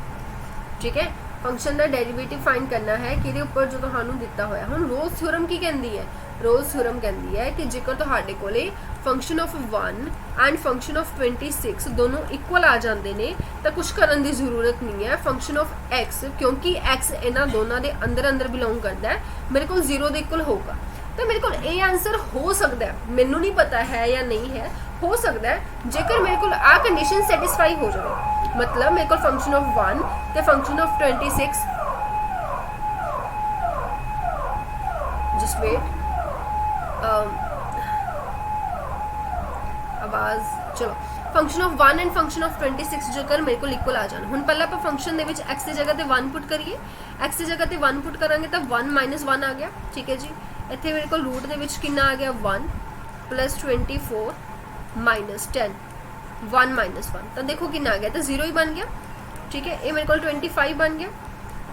ठीक है। फंक्शन का डेरीवेटिव फाइंड करना है कि उपर जो तुहानू दिता होया। हुण रोल्स थ्योरम की कहती है, रोल्स थ्योरम कहती है कि जेकर तुहाडे कोले function of 1 and function of 26 दोनों इक्वल आ जाते हैं तो कुछ करने की जरूरत नहीं है। फंक्शन ऑफ एक्स क्योंकि एक्स इन्हां दोनों के अंदर अंदर बिलोंग करता है, मेरे को 0 के इक्वल होगा, तो मेरे को ये आंसर हो सकता है, मैनू नहीं पता है या नहीं है, हो सकता है जेकर मेरे को आ कंडीशन सैटिस्फाई हो जाए। मतलब मेरे को फंक्शन ऑफ 1 ते फंक्शन ऑफ 26 जस्ट वेट आवाज़, चलो function of 1 and function of 26 जेकर मेरे को इक्वल आ जाए। हुण पहले आप फंक्शन दे विच x की जगह ते 1 पुट करिए, x की जगह ते 1 पुट करांगे तो 1 - 1 आ गया, ठीक है जी। इत्थे मेरे को रूट दे विच कितना आ गया 1 प्लस 24 माइनस 10, 1 - 1 तो देखो कितना आ गया, तो 0 ही बन गया, ठीक है। ये मेरे को 25 बन गया,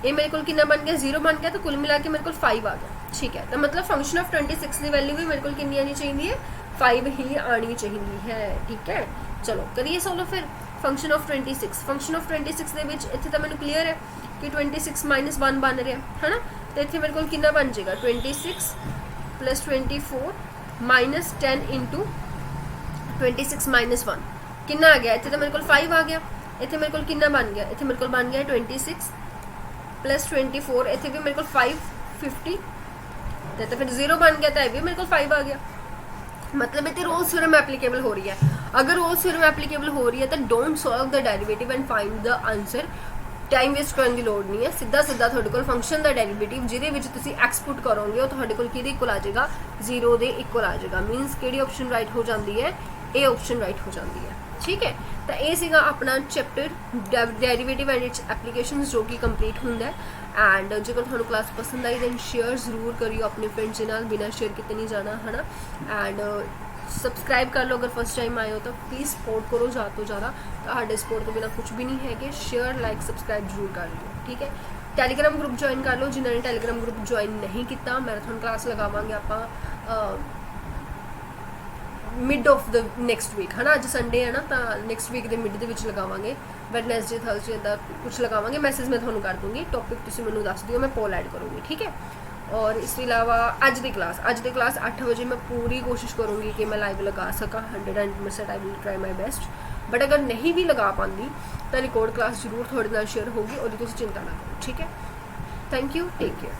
ये मेरे को कितना बन गया 0 बन गया, तो कुल मिला के मेरे को 5 आ गया, ठीक है। तो मतलब फंक्शन ऑफ 26 की वैल्यू भी मेरे को कितनी आनी चाहिए है 5 ही आनी चाहिए है, ठीक है। चलो करिए सोल्व फिर। फंक्शन ऑफ 26, फंक्शन ऑफ 26 के विच इत्थे तो मैंने क्लीयर है कि 26 - 1 बन रहा है ना, तो इत्थे मेरे को कितना बन जाएगा 26 प्लस 24 माइनस 10 इंटू 26 - 1 कितना आ गया, इतने तो मेरे को 5 आ गया, इतने मेरे को कितना बन गया, इतने मेरे को बन गया 26 प्लस 24, इतने भी मेरे को 550, तो फिर 0 बन गया, तो ये भी मेरे को 5 आ गया। मतलब इतने रोल्स थ्योरम एप्लीकेबल हो रही है। अगर रोल्स थ्योरम एप्लीकेबल हो रही है तो don't solve the derivative and find the answer, time waste करने की लोड़ नहीं है। सीधा सीधा थोड़े को फंक्शन का डेरिवेटिव जिहदे विच तुसीं एक्स पुट करोगे वो तुहाडे कोल किहदे इक्वल आ जाएगा 0 के इक्वल आ जाएगा। मीनस किहड़ी ऑप्शन राइट हो जाती है, ए ऑप्शन राइट हो जाती है, ठीक है। तो ये सीगा अपना chapter derivative and it's applications जो कि कंप्लीट होंदा है। एंड जेकर तुहानू क्लास पसंद आई दैन शेयर जरूर करियो अपने फ्रेंड्स नाल, बिना शेयर किते नहीं जाना है ना। एंड सब्सक्राइब कर लो अगर फर्स्ट टाइम आए हो तो प्लीज़ सपोर्ट करो ज़्यादा तो ज़्यादा, तो सपोर्ट तो बिना कुछ भी नहीं है कि शेयर लाइक सब्सक्राइब जरूर कर लो, ठीक है। टैलीग्राम ग्रुप ज्वाइन कर लो जिन्होंने टैलीग्राम ग्रुप ज्वाइन नहीं किया। मैराथन क्लास लगावांगे आप mid of the next week है ना, अज संडे है ना, तो नैक्सट वीक के मिड के लगावांगे, वैडनैसडे थर्सडे इदा कुछ लगावांगे। मैसेज मैं थोड़ा कर दूँगी, टॉपिक तुम मैनू दस दिओ, मैं पोल ऐड करूँगी, ठीक है। और इसके अलावा अज की क्लास 8 बजे मैं पूरी कोशिश करूँगी कि मैं लाइव लगा सका 100%। I will try my best, but अगर नहीं भी लगा पाती तो रिकॉर्ड क्लास जरूर थोड़े नाल शेयर होगी, और चिंता ना करो, ठीक है। Thank you, take care.